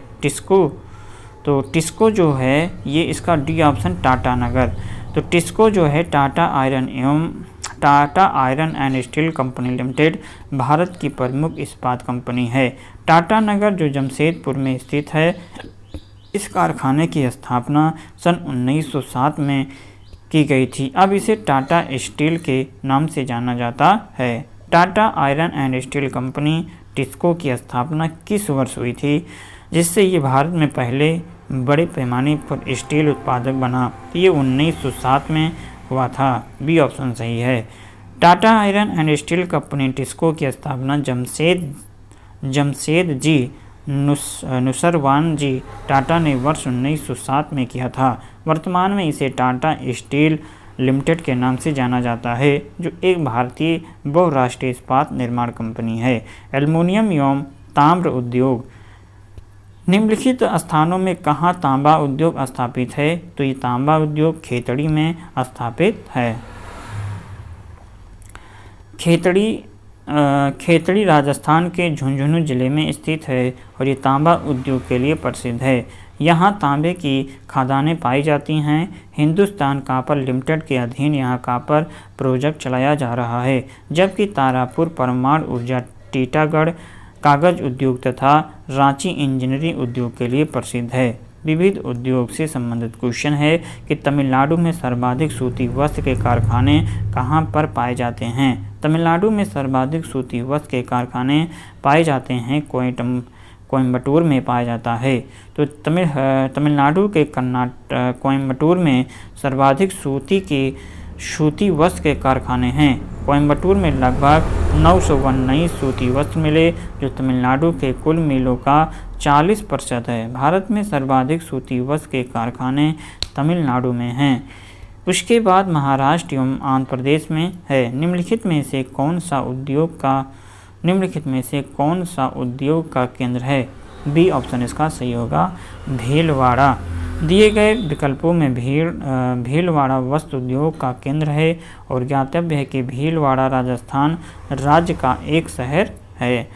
[SPEAKER 2] टिस्को जो है ये इसका डी ऑप्शन टाटा नगर। तो टिस्को जो है Tata iron and steel company limited Bharat की प्रमुख इस्पात कंपनी है। टाटा नगर जो जमशेदपुर में स्थित है, इस कारखाने की स्थापना सन 1907 में की गई थी। अब इसे टाटा स्टील के नाम से जाना जाता है। Tata iron and steel company TISCO की स्थापना किस वर्ष हुई थी, जिससे ये भारत में पहले बड़े पैमाने पर स्टील उत्पादक बना? ये 1907 में हुआ था। बी ऑप्शन सही है। Tata iron and steel company TISCO की स्थापना जमशेद जी नुसरवान जी टाटा ने वर्ष 1907 में किया था। वर्तमान में इसे टाटा स्टील लिमिटेड के नाम से जाना जाता है, जो एक भारतीय बहुराष्ट्रीय इस्पात निर्माण कंपनी है। एल्युमिनियम एवं ताम्र उद्योग निम्नलिखित स्थानों में कहाँ तांबा उद्योग स्थापित है? तो ये तांबा उद्योग खेतड़ी में स्थापित है। खेतड़ी राजस्थान के झुंझुनू जिले में स्थित है और ये तांबा उद्योग के लिए प्रसिद्ध है। यहाँ तांबे की खदानें पाई जाती हैं। हिंदुस्तान कॉपर लिमिटेड के अधीन यहाँ कॉपर प्रोजेक्ट चलाया जा रहा है, जबकि तारापुर परमाणु ऊर्जा, टीटागढ़ कागज उद्योग तथा रांची इंजीनियरिंग उद्योग के लिए प्रसिद्ध है। विविध उद्योग से संबंधित क्वेश्चन है कि तमिलनाडु में सर्वाधिक सूती वस्त्र के कारखाने कहाँ पर पाए जाते हैं? तमिलनाडु में सर्वाधिक सूती वस्त्र के कारखाने पाए जाते हैं कोयम्बटूर में पाया जाता है। तो तमिलनाडु के कोयम्बटूर में सर्वाधिक सूती वस्त्र के कारखाने हैं। कोयम्बटूर में लगभग 919 सूती वस्त्र मिले, जो तमिलनाडु के कुल मिलों का 40% है। भारत में सर्वाधिक सूती वस्त्र के कारखाने तमिलनाडु में हैं। उसके बाद महाराष्ट्र एवं आंध्र प्रदेश में है। निम्नलिखित में से कौन सा उद्योग का केंद्र है? बी ऑप्शन इसका सही होगा, भीलवाड़ा। दिए गए विकल्पों में भीलवाड़ा वस्त्र उद्योग का केंद्र है और ज्ञातव्य है कि भीलवाड़ा राजस्थान राज्य का एक शहर है।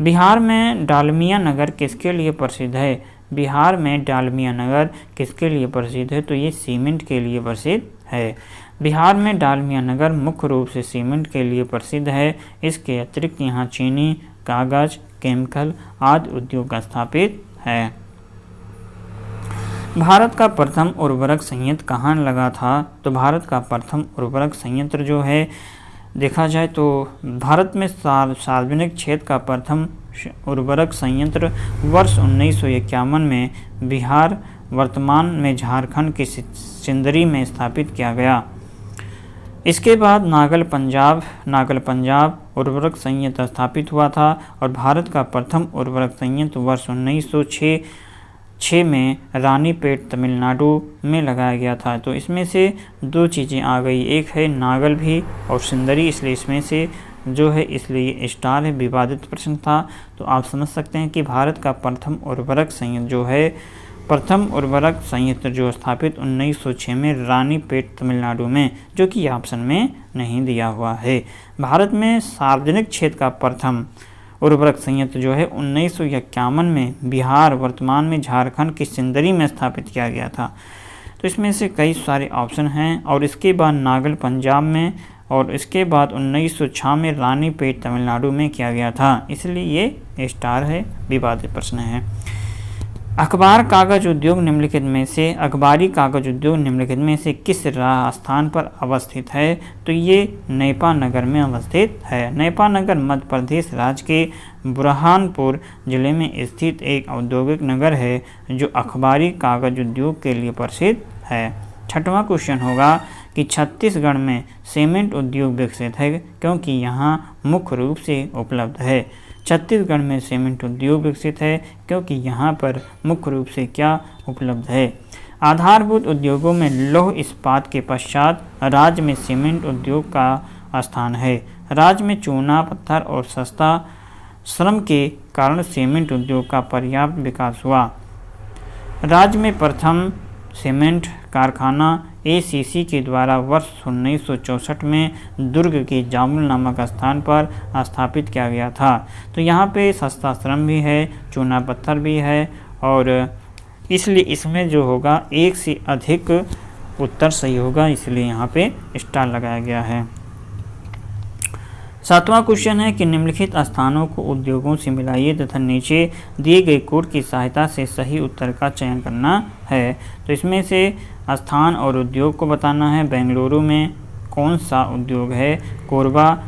[SPEAKER 2] बिहार में डालमिया नगर किसके लिए प्रसिद्ध है? बिहार में डालमिया नगर किसके लिए प्रसिद्ध है? तो ये सीमेंट के लिए प्रसिद्ध है। बिहार में डालमिया नगर मुख्य रूप से सीमेंट के लिए प्रसिद्ध है। इसके अतिरिक्त यहाँ चीनी, कागज, केमिकल आदि उद्योग स्थापित है। भारत का प्रथम उर्वरक संयंत्र कहाँ लगा था? तो भारत का प्रथम उर्वरक संयंत्र जो है देखा जाए तो भारत में सार्वजनिक क्षेत्र का प्रथम उर्वरक संयंत्र वर्ष 1951 में बिहार, वर्तमान में झारखंड के सिंदरी में स्थापित किया गया। इसके बाद नागल पंजाब उर्वरक संयंत्र स्थापित हुआ था और भारत का प्रथम उर्वरक संयंत्र वर्ष 1906 में रानीपेट तमिलनाडु में लगाया गया था। तो इसमें से दो चीज़ें आ गई, एक है नागल भी और सिंदरी, इसलिए इसमें से जो है इसलिए स्टार है, विवादित प्रश्न था। तो आप समझ सकते हैं कि भारत का प्रथम उर्वरक संयंत्र जो स्थापित 1906 में रानीपेट तमिलनाडु में, जो कि ऑप्शन में नहीं दिया हुआ है। भारत में सार्वजनिक क्षेत्र का प्रथम उर्वरक संयंत्र जो है 1951 में बिहार, वर्तमान में झारखंड के सिंदरी में स्थापित किया गया था। तो इसमें से कई सारे ऑप्शन हैं और इसके बाद नागल पंजाब में और इसके बाद 1906 में रानीपेट तमिलनाडु में किया गया था, इसलिए ये स्टार है, विवादित प्रश्न है। अखबारी कागज उद्योग निम्नलिखित में से किस स्थान पर अवस्थित है? तो ये नेपा नगर में अवस्थित है। नेपा नगर मध्य प्रदेश राज्य के बुरहानपुर जिले में स्थित एक औद्योगिक नगर है जो अखबारी कागज उद्योग के लिए प्रसिद्ध है। छठवां क्वेश्चन होगा कि छत्तीसगढ़ में सीमेंट उद्योग विकसित है क्योंकि यहाँ मुख्य रूप से उपलब्ध है। छत्तीसगढ़ में सीमेंट उद्योग विकसित है क्योंकि यहाँ पर मुख्य रूप से क्या उपलब्ध है? आधारभूत उद्योगों में लौह इस्पात के पश्चात राज्य में सीमेंट उद्योग का स्थान है। राज्य में चूना पत्थर और सस्ता श्रम के कारण सीमेंट उद्योग का पर्याप्त विकास हुआ। राज्य में प्रथम सीमेंट कारखाना ACC के द्वारा वर्ष 1964 में दुर्ग के जामुल नामक स्थान पर स्थापित किया गया था। तो यहाँ पे सस्ता श्रम भी है, चूना पत्थर भी है और इसलिए इसमें जो होगा एक से अधिक उत्तर सही होगा, इसलिए यहाँ पे स्टार लगाया गया है। सातवां क्वेश्चन है कि निम्नलिखित स्थानों को उद्योगों से मिलाइए तथा नीचे दिए गए कोड की सहायता से सही उत्तर का चयन करना है। तो इसमें से स्थान और उद्योग को बताना है। बेंगलुरु में कौन सा उद्योग है? कोरबा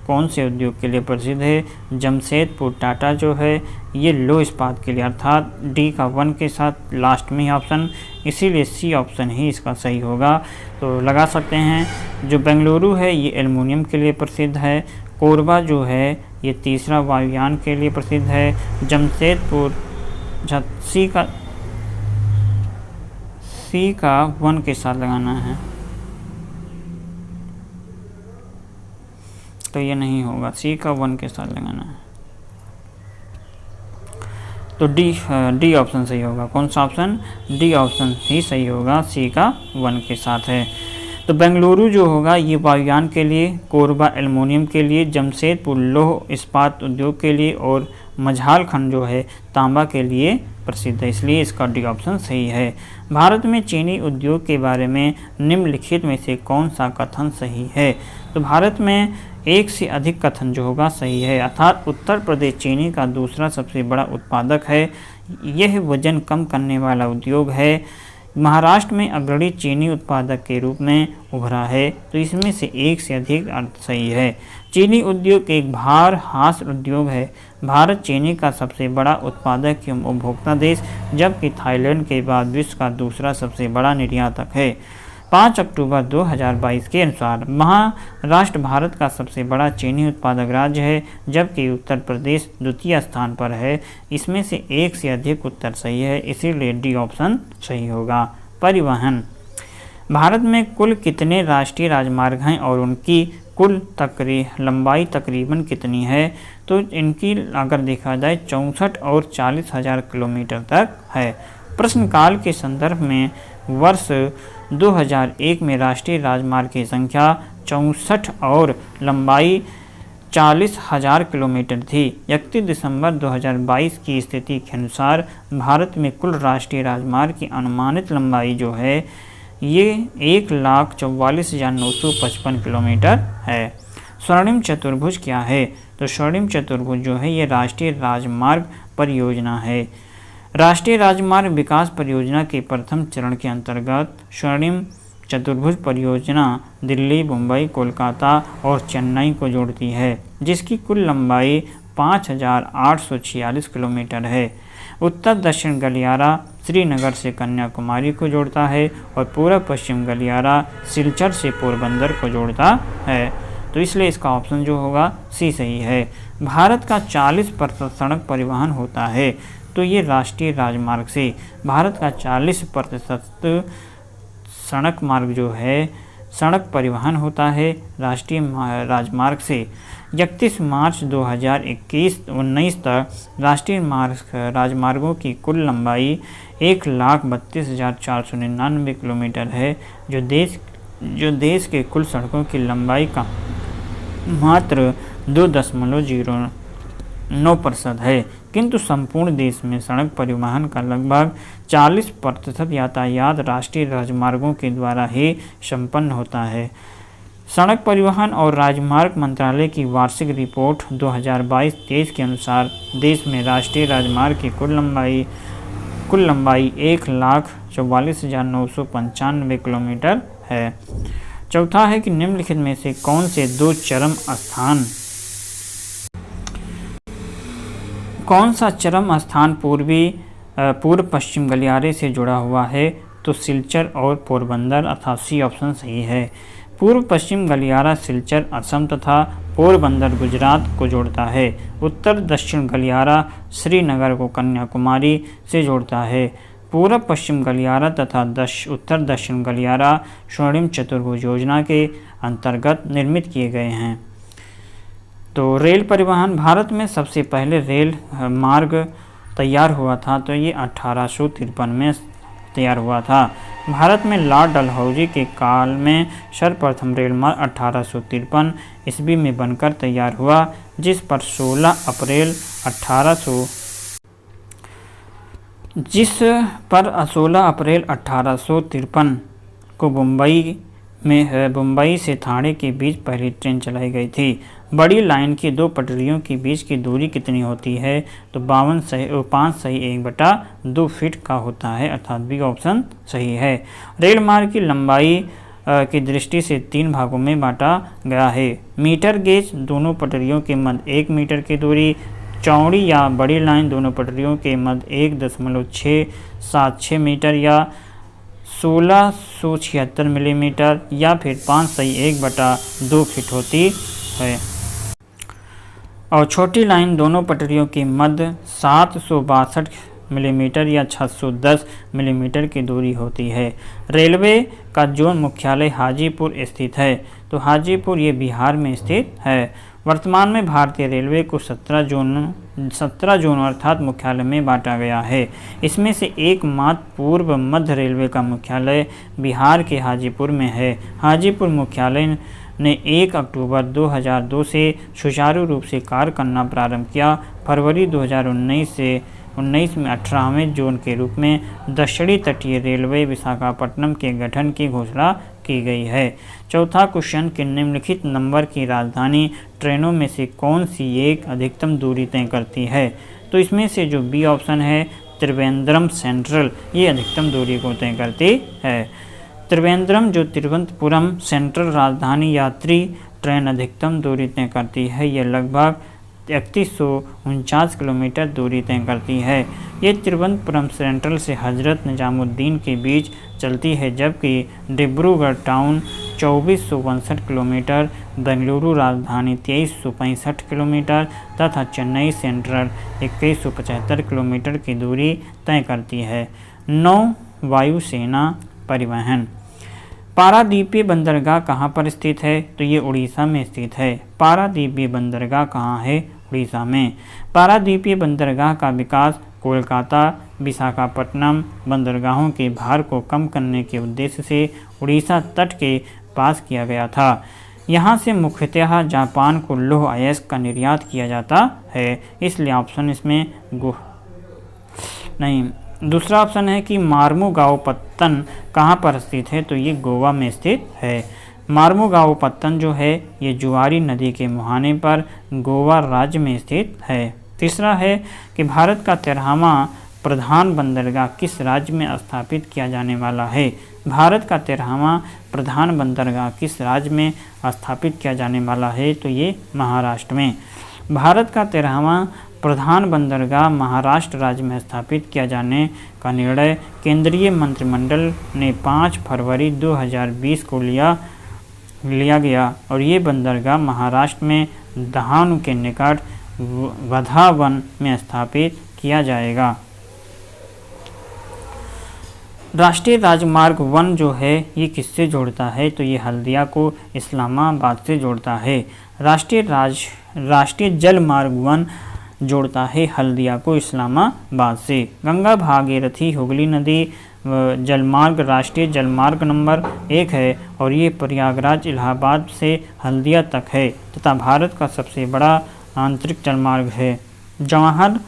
[SPEAKER 2] कौन से उद्योग के लिए प्रसिद्ध है? जमशेदपुर टाटा जो है ये लौह इस्पात के लिए, अर्थात डी का 1 के साथ लास्ट में ही ऑप्शन, इसीलिए सी ऑप्शन ही इसका सही होगा। तो लगा सकते हैं जो बेंगलुरु है ये एल्युमिनियम के लिए प्रसिद्ध है। कोरबा जो है ये तीसरा वायुयान के लिए प्रसिद्ध है। जमशेदपुर सी का 1 के साथ लगाना है, तो ये नहीं होगा, सी का 1 के साथ लगाना है। तो डी ऑप्शन सही होगा। कौन सा ऑप्शन? डी ऑप्शन ही सही होगा, सी का 1 के साथ है। तो बेंगलुरु जो होगा ये वायुयान के लिए, कोरबा एल्युमिनियम के लिए, जमशेदपुर लौह इस्पात उद्योग के लिए और मझालखंड जो है तांबा के लिए प्रसिद्ध है, इसलिए इसका डी ऑप्शन सही है। भारत में चीनी उद्योग के बारे में निम्नलिखित में से कौन सा कथन सही है? तो भारत में एक से अधिक कथन जो होगा सही है, अर्थात उत्तर प्रदेश चीनी का दूसरा सबसे बड़ा उत्पादक है। यह वजन कम करने वाला उद्योग है। महाराष्ट्र में अग्रणी चीनी उत्पादक के रूप में उभरा है, तो इसमें से एक से अधिक अर्थ सही है। चीनी उद्योग एक भार हास उद्योग है। भारत चीनी का सबसे बड़ा उत्पादक एवं उपभोक्ता देश, जबकि थाईलैंड के बाद विश्व का दूसरा सबसे बड़ा निर्यातक है। 5 अक्टूबर 2022 के अनुसार महाराष्ट्र भारत का सबसे बड़ा चीनी उत्पादक राज्य है, जबकि उत्तर प्रदेश द्वितीय स्थान पर है। इसमें से एक से अधिक उत्तर सही है, इसीलिए डी ऑप्शन सही होगा। परिवहन। भारत में कुल कितने राष्ट्रीय राजमार्ग हैं और उनकी कुल लंबाई तकरीबन कितनी है? तो इनकी अगर देखा जाए 64 और 40,000 किलोमीटर तक है। प्रश्नकाल के संदर्भ में वर्ष 2001 में राष्ट्रीय राजमार्ग की संख्या 64 और लंबाई 40,000 किलोमीटर थी। 31 दिसंबर 2022 की स्थिति के अनुसार भारत में कुल राष्ट्रीय राजमार्ग की अनुमानित लंबाई जो है ये 1,44,955 किलोमीटर है। स्वर्णिम चतुर्भुज क्या है? तो स्वर्णिम चतुर्भुज जो है ये राष्ट्रीय राजमार्ग परियोजना है। राष्ट्रीय राजमार्ग विकास परियोजना के प्रथम चरण के अंतर्गत स्वर्णिम चतुर्भुज परियोजना दिल्ली, मुंबई, कोलकाता और चेन्नई को जोड़ती है, जिसकी कुल लंबाई 5,846 किलोमीटर है। उत्तर दक्षिण गलियारा श्रीनगर से कन्याकुमारी को जोड़ता है और पूर्व पश्चिम गलियारा सिलचर से पोरबंदर को जोड़ता है, तो इसलिए इसका ऑप्शन जो होगा सी सही है। भारत का 40% सड़क परिवहन होता है, तो ये राष्ट्रीय राजमार्ग से भारत का 40% सड़क मार्ग जो है सड़क परिवहन होता है राष्ट्रीय राजमार्ग से। 31 मार्च 2021-19 तक राष्ट्रीय राजमार्गों की कुल लंबाई 1,32,499 किलोमीटर है, जो देश के कुल सड़कों की लंबाई का मात्र 2.09% है। किंतु संपूर्ण देश में सड़क परिवहन का लगभग 40% यातायात राष्ट्रीय राजमार्गों के द्वारा ही संपन्न होता है। सड़क परिवहन और राजमार्ग मंत्रालय की वार्षिक रिपोर्ट 2022-23 के अनुसार देश में राष्ट्रीय राजमार्ग की कुल लंबाई 1,44,995 किलोमीटर है। चौथा है कि निम्नलिखित में से कौन से दो कौन सा चरम स्थान पूर्व पश्चिम गलियारे से जुड़ा हुआ है? तो सिलचर और पोरबंदर, अर्थात सी ऑप्शन सही है। पूर्व पश्चिम गलियारा सिलचर असम तथा पोरबंदर गुजरात को जोड़ता है। उत्तर दक्षिण गलियारा श्रीनगर को कन्याकुमारी से जोड़ता है। पूर्व पश्चिम गलियारा तथा उत्तर दक्षिण गलियारा स्वर्णिम चतुर्भुज योजना के अंतर्गत निर्मित किए गए हैं। तो रेल परिवहन। भारत में सबसे पहले रेल मार्ग तैयार हुआ था, तो ये 1853 में तैयार हुआ था। भारत में लॉर्ड डलहौजी के काल में सर्वप्रथम रेल मार्ग 1853 ईस्वी में बनकर तैयार हुआ, जिस पर 16 अप्रैल 1853 को मुंबई से ठाणे के बीच पहली ट्रेन चलाई गई थी। बड़ी लाइन की दो पटरियों के बीच की दूरी कितनी होती है? तो 5 1/2 फीट का होता है, अर्थात बी ऑप्शन सही है। रेल मार्ग की लंबाई की दृष्टि से 3 भागों में बांटा गया है। मीटर गेज दोनों पटरियों के मध्य 1 मीटर की दूरी, चौड़ी या बड़ी लाइन दोनों पटरियों के मध्य 1.676 मीटर या 1676 मिलीमीटर या फिर 5 1/2 फीट होती है। और छोटी लाइन दोनों पटरियों के मध्य 762 मिलीमीटर या 610 मिलीमीटर की दूरी होती है। रेलवे का जोन मुख्यालय हाजीपुर स्थित है। तो हाजीपुर ये बिहार में स्थित है। वर्तमान में भारतीय रेलवे को 17 जोन अर्थात मुख्यालय में बांटा गया है। इसमें से एकमात्र पूर्व मध्य रेलवे का मुख्यालय बिहार के हाजीपुर में है। हाजीपुर मुख्यालय ने 1 अक्टूबर 2002 से सुचारू रूप से कार्य करना प्रारंभ किया। फरवरी 2019 में 18वें जोन के रूप में दक्षिणी तटीय रेलवे विशाखापट्टनम के गठन की घोषणा की गई है। चौथा क्वेश्चन कि निम्नलिखित नंबर की राजधानी ट्रेनों में से कौन सी एक अधिकतम दूरी तय करती है? तो इसमें से जो बी ऑप्शन है त्रिवेंद्रम सेंट्रल, ये अधिकतम दूरी को तय करती है। त्रिवेंद्रम जो तिरुवनंतपुरम सेंट्रल राजधानी यात्री ट्रेन अधिकतम दूरी तय करती है। ये लगभग 3149 किलोमीटर दूरी तय करती है। ये तिरुवनंतपुरम सेंट्रल से हजरत निजामुद्दीन के बीच चलती है, जबकि डिब्रूगढ़ टाउन 2462 किलोमीटर, बेंगलुरु राजधानी 2365 किलोमीटर तथा चेन्नई सेंट्रल 2175 किलोमीटर की दूरी तय करती है। 9 वायुसेना परिवहन। पारादीपीय बंदरगाह कहाँ पर स्थित है? तो ये उड़ीसा में स्थित है। पारादीपीय बंदरगाह कहाँ है? उड़ीसा में। पारादीपीय बंदरगाह का विकास कोलकाता विशाखापट्टनम बंदरगाहों के भार को कम करने के उद्देश्य से उड़ीसा तट के पास किया गया था। यहाँ से मुख्यतः जापान को लौह अयस्क का निर्यात किया जाता है, इसलिए ऑप्शन इसमें नहीं। दूसरा ऑप्शन है कि मार्मुगाओ पत्तन कहाँ पर स्थित है? तो ये गोवा में स्थित है। मार्मुगाओ पत्तन जो है ये जुआरी नदी के मुहाने पर गोवा राज्य में स्थित है। तीसरा है कि भारत का 13वां प्रधान बंदरगाह किस राज्य में स्थापित किया जाने वाला है? भारत का 13वां प्रधान बंदरगाह किस राज्य में स्थापित किया जाने वाला है? तो ये महाराष्ट्र में। भारत का 13वां प्रधान बंदरगाह महाराष्ट्र राज्य में स्थापित किया जाने का निर्णय केंद्रीय मंत्रिमंडल ने 5 फरवरी 2020 को लिया गया और ये बंदरगाह महाराष्ट्र में दहानु के निकट वधावन में स्थापित किया जाएगा। राष्ट्रीय राजमार्ग 1 जो है ये किससे जोड़ता है? तो ये हल्दिया को इस्लामाबाद से जोड़ता है। राष्ट्रीय जल मार्ग 1 जोड़ता है हल्दिया को इस्लामाबाद से। गंगा भागीरथी हुगली नदी जलमार्ग राष्ट्रीय जलमार्ग नंबर 1 है और ये प्रयागराज इलाहाबाद से हल्दिया तक है तथा भारत का सबसे बड़ा आंतरिक जलमार्ग है। जवाहर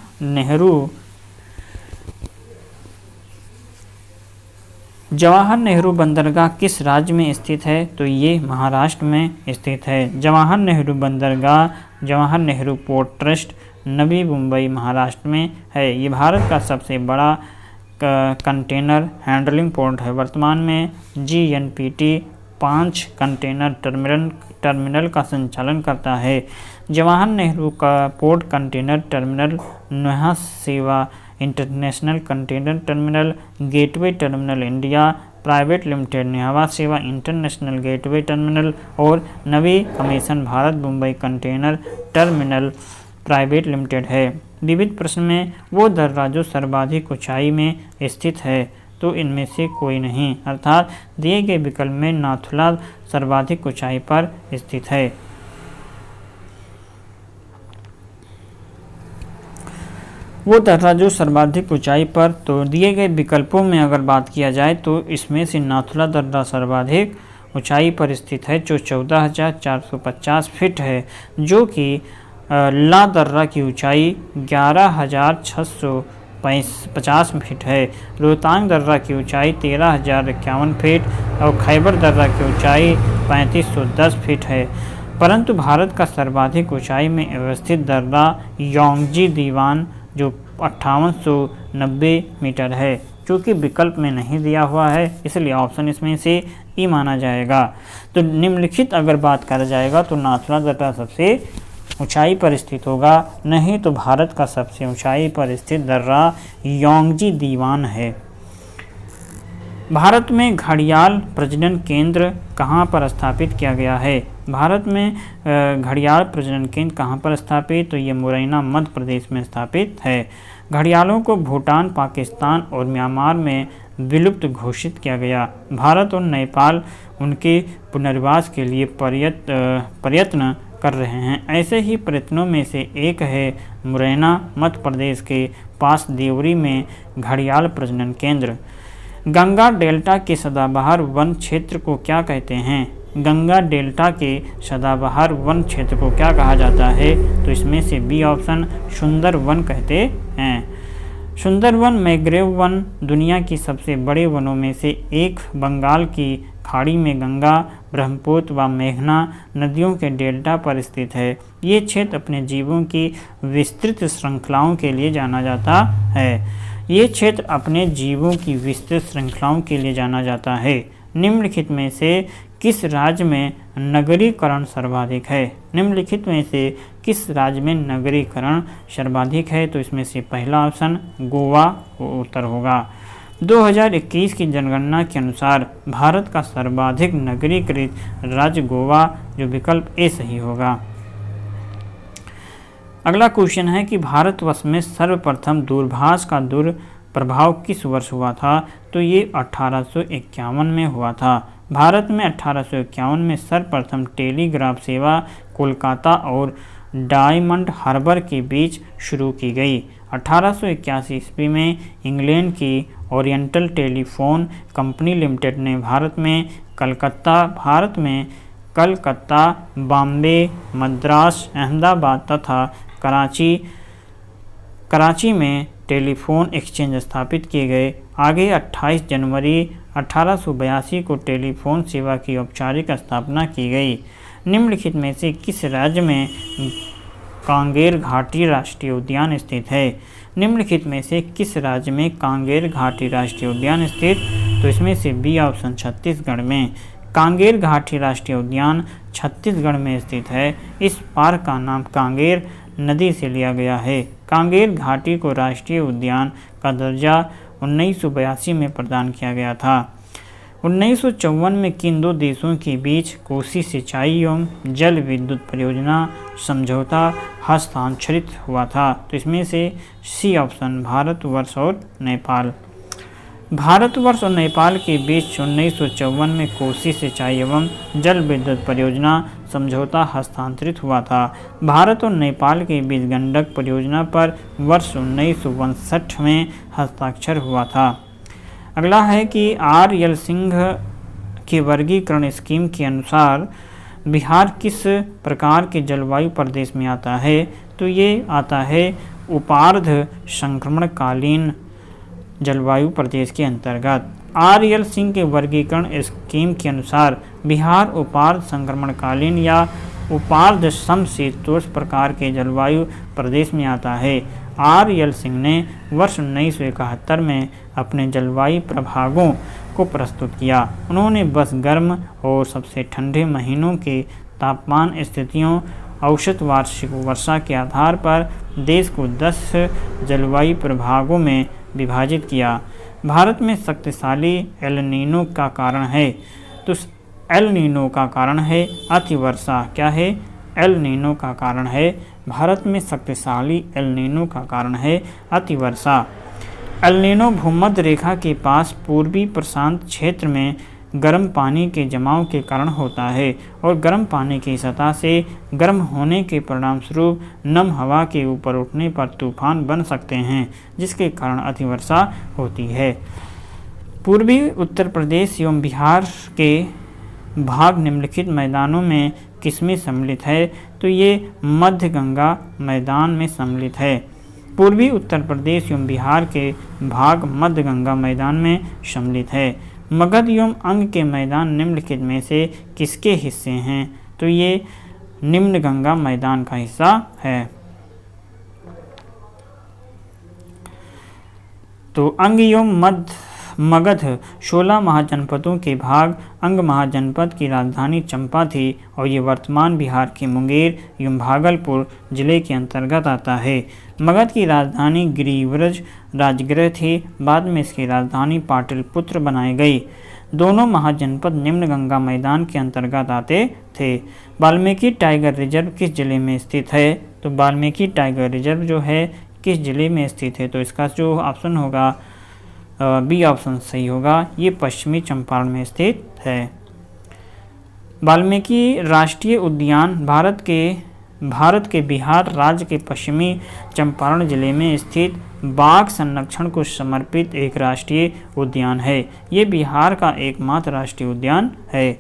[SPEAKER 2] नेहरू बंदरगाह किस राज्य में स्थित है? तो ये महाराष्ट्र में स्थित है। जवाहर नेहरू बंदरगाह जवाहर नेहरू पोर्ट ट्रस्ट नवी मुंबई महाराष्ट्र में है। ये भारत का सबसे बड़ा कंटेनर हैंडलिंग पोर्ट है। वर्तमान में GNPT 5 कंटेनर टर्मिनल का संचालन करता है। जवाहर नेहरू का port container terminal Nhava Sheva international container terminal, gateway terminal India private limited, Nhava Sheva international gateway terminal और Navi commission Bharat Mumbai container terminal private limited है। विविध प्रश्न में वो दर्रा जो सर्वाधिक ऊंचाई में स्थित है, तो इनमें से कोई नहीं, अर्थात दिए गए विकल्प में नाथुला सर्वाधिक ऊंचाई पर स्थित है। वो दर्रा जो सर्वाधिक ऊंचाई पर, तो दिए गए विकल्पों में अगर बात किया जाए तो इसमें से नाथुला दर्रा सर्वाधिक ऊंचाई पर स्थित है जो 14,450 फीट है, जो कि ला दर्रा की ऊंचाई 11,650 फीट है। रोहतांग दर्रा की ऊंचाई 13,051 फीट और खैबर दर्रा की ऊंचाई 3,510 फीट है।
[SPEAKER 1] परंतु भारत का सर्वाधिक ऊंचाई में अवस्थित दर्रा योंगजी दीवान जो 5890 मीटर है, चूँकि विकल्प में नहीं दिया हुआ है इसलिए ऑप्शन इसमें से ई माना जाएगा। तो निम्नलिखित अगर बात करा जाएगा तो नाथुला दर्रा सबसे ऊंचाई पर स्थित होगा, नहीं तो भारत का सबसे ऊंचाई पर स्थित दर्रा योंगजी दीवान है। भारत में घड़ियाल प्रजनन केंद्र कहाँ पर स्थापित किया गया है? भारत में घड़ियाल प्रजनन केंद्र कहाँ पर स्थापित? तो ये मुरैना मध्य प्रदेश में स्थापित है। घड़ियालों को भूटान, पाकिस्तान और म्यांमार में विलुप्त घोषित किया गया। भारत और नेपाल उनके पुनर्वास के लिए प्रयत्न कर रहे हैं। ऐसे ही प्रयत्नों में से एक है मुरैना मध्य प्रदेश के पास देवरी में घड़ियाल प्रजनन केंद्र। गंगा डेल्टा के सदाबहार वन क्षेत्र को क्या कहते हैं? गंगा डेल्टा के सदाबहार वन क्षेत्र को क्या कहा जाता है? तो इसमें से बी ऑप्शन सुंदर वन कहते हैं। सुंदरवन मैंग्रोव वन दुनिया की सबसे बड़े वनों में से एक बंगाल की खाड़ी में गंगा, ब्रह्मपुत्र व मेघना नदियों के डेल्टा पर स्थित है। ये क्षेत्र अपने जीवों की विस्तृत श्रृंखलाओं के लिए जाना जाता है। ये क्षेत्र अपने जीवों की विस्तृत श्रृंखलाओं के लिए जाना जाता है। निम्नलिखित में से किस राज्य में नगरीकरण सर्वाधिक है? निम्नलिखित में से किस राज्य में नगरीकरण सर्वाधिक है? तो इसमें से पहला ऑप्शन गोवा उत्तर होगा। 2021 की जनगणना के अनुसार भारत का सर्वाधिक नगरीकृत राज्य गोवा, जो विकल्प ए सही होगा। अगला क्वेश्चन है कि भारतवर्ष में सर्वप्रथम दूरभाष का दुष्प्रभाव किस वर्ष हुआ था? तो ये 1851 में हुआ था। भारत में 1851 में सर्वप्रथम टेलीग्राफ सेवा कोलकाता और डायमंड हार्बर के बीच शुरू की गई। 1881 ईस्वी में इंग्लैंड की ओरिएंटल टेलीफोन कंपनी लिमिटेड ने भारत में कलकत्ता, बॉम्बे, मद्रास, अहमदाबाद तथा कराची में टेलीफोन एक्सचेंज स्थापित किए गए। आगे 28 जनवरी 1882 को टेलीफोन सेवा की औपचारिक स्थापना की गई। निम्नलिखित में से किस राज्य में कांगेर घाटी राष्ट्रीय उद्यान स्थित है? निम्नलिखित में से किस राज्य में कांगेर घाटी राष्ट्रीय उद्यान स्थित? तो इसमें से बी ऑप्शन छत्तीसगढ़ में। कांगेर घाटी राष्ट्रीय उद्यान छत्तीसगढ़ में स्थित है। इस पार्क का नाम कांगेर नदी से लिया गया है। कांगेर घाटी को राष्ट्रीय उद्यान का दर्जा 1982 में प्रदान किया गया था। 1954 में किन दो देशों के बीच कोसी सिंचाई एवं जल विद्युत परियोजना समझौता हस्ताक्षरित हुआ था? तो इसमें से सी ऑप्शन भारतवर्ष और नेपाल। भारतवर्ष और नेपाल के बीच 1954 में कोसी सिंचाई एवं जल विद्युत परियोजना समझौता हस्तांतरित हुआ था। भारत और नेपाल के बीच गंडक परियोजना पर वर्ष 1959 में हस्ताक्षर हुआ था। अगला है कि आर यल सिंह के वर्गीकरण स्कीम के अनुसार बिहार किस प्रकार के जलवायु प्रदेश में आता है? तो ये आता है उपार्ध संक्रमणकालीन जलवायु प्रदेश के अंतर्गत। आर यल सिंह के वर्गीकरण स्कीम के अनुसार बिहार उपार्ध संक्रमणकालीन या उपार्ध समशीतोष्ण प्रकार के जलवायु प्रदेश में आता है। आर यल सिंह ने वर्ष 1971 में अपने जलवायु प्रभागों को प्रस्तुत किया। उन्होंने बस गर्म और सबसे ठंडे महीनों के तापमान स्थितियों, औसत वार्षिक वर्षा के आधार पर देश को 10 जलवायु प्रभागों में विभाजित किया। भारत में शक्तिशाली एल नीनो का कारण है। तो एल नीनो का कारण है अतिवर्षा। क्या है? एल नीनो का कारण है। भारत में शक्तिशाली एल नीनो का कारण है अतिवर्षा। एल नीनो भूमध्य रेखा के पास पूर्वी प्रशांत क्षेत्र में गर्म पानी के जमाव के कारण होता है और गर्म पानी की सतह से गर्म होने के परिणामस्वरूप नम हवा के ऊपर उठने पर तूफान बन सकते हैं, जिसके कारण अतिवर्षा होती है। पूर्वी उत्तर प्रदेश एवं बिहार के भाग निम्नलिखित मैदानों में किसमें सम्मिलित है? तो ये मध्य गंगा मैदान में सम्मिलित है। पूर्वी उत्तर प्रदेश एवं बिहार के भाग मध्य गंगा मैदान में सम्मिलित है। मगध एवं अंग के मैदान निम्नलिखित में से किसके हिस्से हैं? तो ये
[SPEAKER 2] निम्न गंगा मैदान का हिस्सा है। तो अंग एवं मगध 16 महाजनपदों के भाग। अंग महाजनपद की राजधानी चंपा थी और ये वर्तमान बिहार के मुंगेर एवं भागलपुर जिले के अंतर्गत आता है। मगध की राजधानी गिरिव्रज राजगृह थी। बाद में इसकी राजधानी पाटलिपुत्र बनाई गई। दोनों महाजनपद निम्न गंगा मैदान के अंतर्गत आते थे। वाल्मीकि टाइगर रिजर्व किस जिले में स्थित है? तो वाल्मीकि टाइगर रिजर्व जो है किस जिले में स्थित है? तो इसका जो ऑप्शन होगा बी ऑप्शन सही होगा। ये पश्चिमी चंपारण में स्थित है। वाल्मीकि राष्ट्रीय उद्यान भारत के बिहार राज्य के पश्चिमी चंपारण जिले में स्थित बाघ संरक्षण को समर्पित एक राष्ट्रीय उद्यान है। ये बिहार का एकमात्र राष्ट्रीय उद्यान है।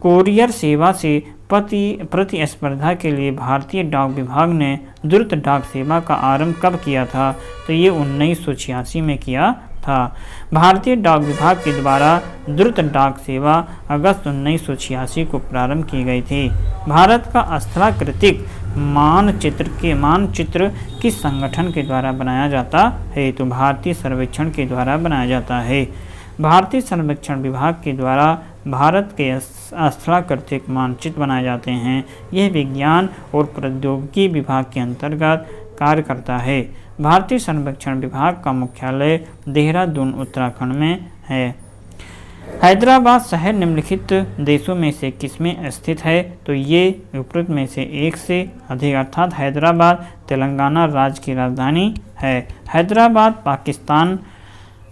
[SPEAKER 2] कोरियर सेवा से प्रतिस्पर्धा के लिए भारतीय डाक विभाग ने द्रुत डाक सेवा का आरंभ कब किया था? तो ये 1986 में किया था। भारतीय डाक विभाग के द्वारा द्रुत डाक सेवा अगस्त 1986 को प्रारंभ की गई थी। भारत का स्थलाकृतिक मानचित्र किस संगठन के द्वारा बनाया जाता है? तो भारतीय सर्वेक्षण के द्वारा बनाया जाता है। भारतीय सर्वेक्षण विभाग के द्वारा भारत के स्थलाकृतिक मानचित्र बनाए जाते हैं। यह विज्ञान और प्रौद्योगिकी विभाग के अंतर्गत कार्य करता है। भारतीय सर्वेक्षण विभाग का मुख्यालय देहरादून उत्तराखंड में है। हैदराबाद शहर निम्नलिखित देशों में से किसमें स्थित है? तो ये उपरोक्त में से एक से अधिक, अर्थात हैदराबाद तेलंगाना राज्य की राजधानी है। हैदराबाद पाकिस्तान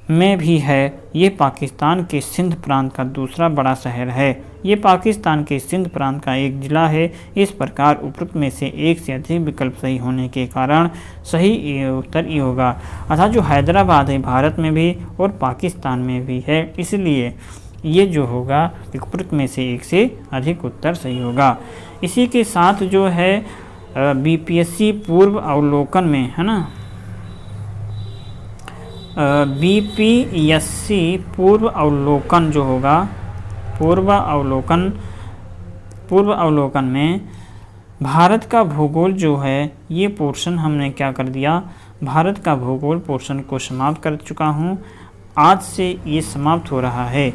[SPEAKER 2] में भी है। ये पाकिस्तान के सिंध प्रांत का दूसरा बड़ा शहर है। ये पाकिस्तान के सिंध प्रांत का एक जिला है। इस प्रकार उपरोक्त में से एक से अधिक विकल्प सही होने के कारण सही उत्तर ये होगा। अर्थात जो हैदराबाद है भारत में भी और पाकिस्तान में भी है, इसलिए ये जो होगा उपरोक्त में से एक से अधिक उत्तर सही होगा। इसी के साथ जो है बीपीएससी पूर्व अवलोकन में है ना, बीपीएससी पूर्व अवलोकन जो होगा, पूर्व अवलोकन में भारत का भूगोल जो है ये पोर्शन हमने क्या कर दिया, भारत का भूगोल पोर्शन को समाप्त कर चुका हूँ। आज से ये समाप्त हो रहा है।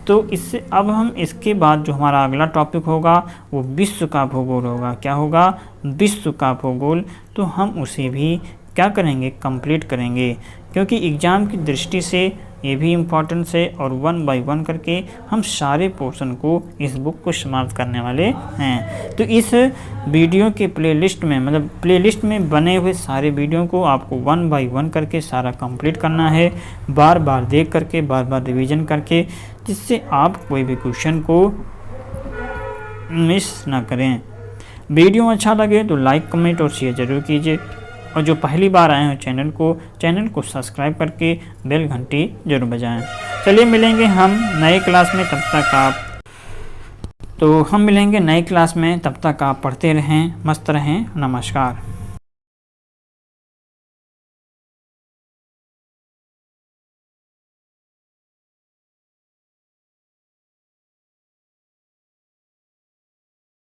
[SPEAKER 2] तो इससे अब हम इसके बाद जो हमारा अगला टॉपिक होगा वो विश्व का भूगोल होगा। क्या होगा? विश्व का भूगोल। तो हम उसे भी क्या करेंगे? कंप्लीट करेंगे, क्योंकि एग्ज़ाम की दृष्टि से ये भी इम्पोर्टेंस है और 1 बाय 1 करके हम सारे पोर्शन को इस बुक को समाप्त करने वाले हैं। तो इस वीडियो के प्लेलिस्ट में, मतलब प्लेलिस्ट में बने हुए सारे वीडियो को आपको 1 बाय 1 करके सारा कंप्लीट करना है, बार बार देख करके, बार बार रिवीजन करके, जिससे आप कोई भी क्वेश्चन को मिस ना करें। वीडियो अच्छा लगे तो लाइक, कमेंट और शेयर ज़रूर कीजिए, और जो पहली बार आए हैं चैनल को सब्सक्राइब करके बेल घंटी जरूर बजाएं। चलिए मिलेंगे हम नए क्लास में, तब तक आप पढ़ते रहें, मस्त रहें। नमस्कार।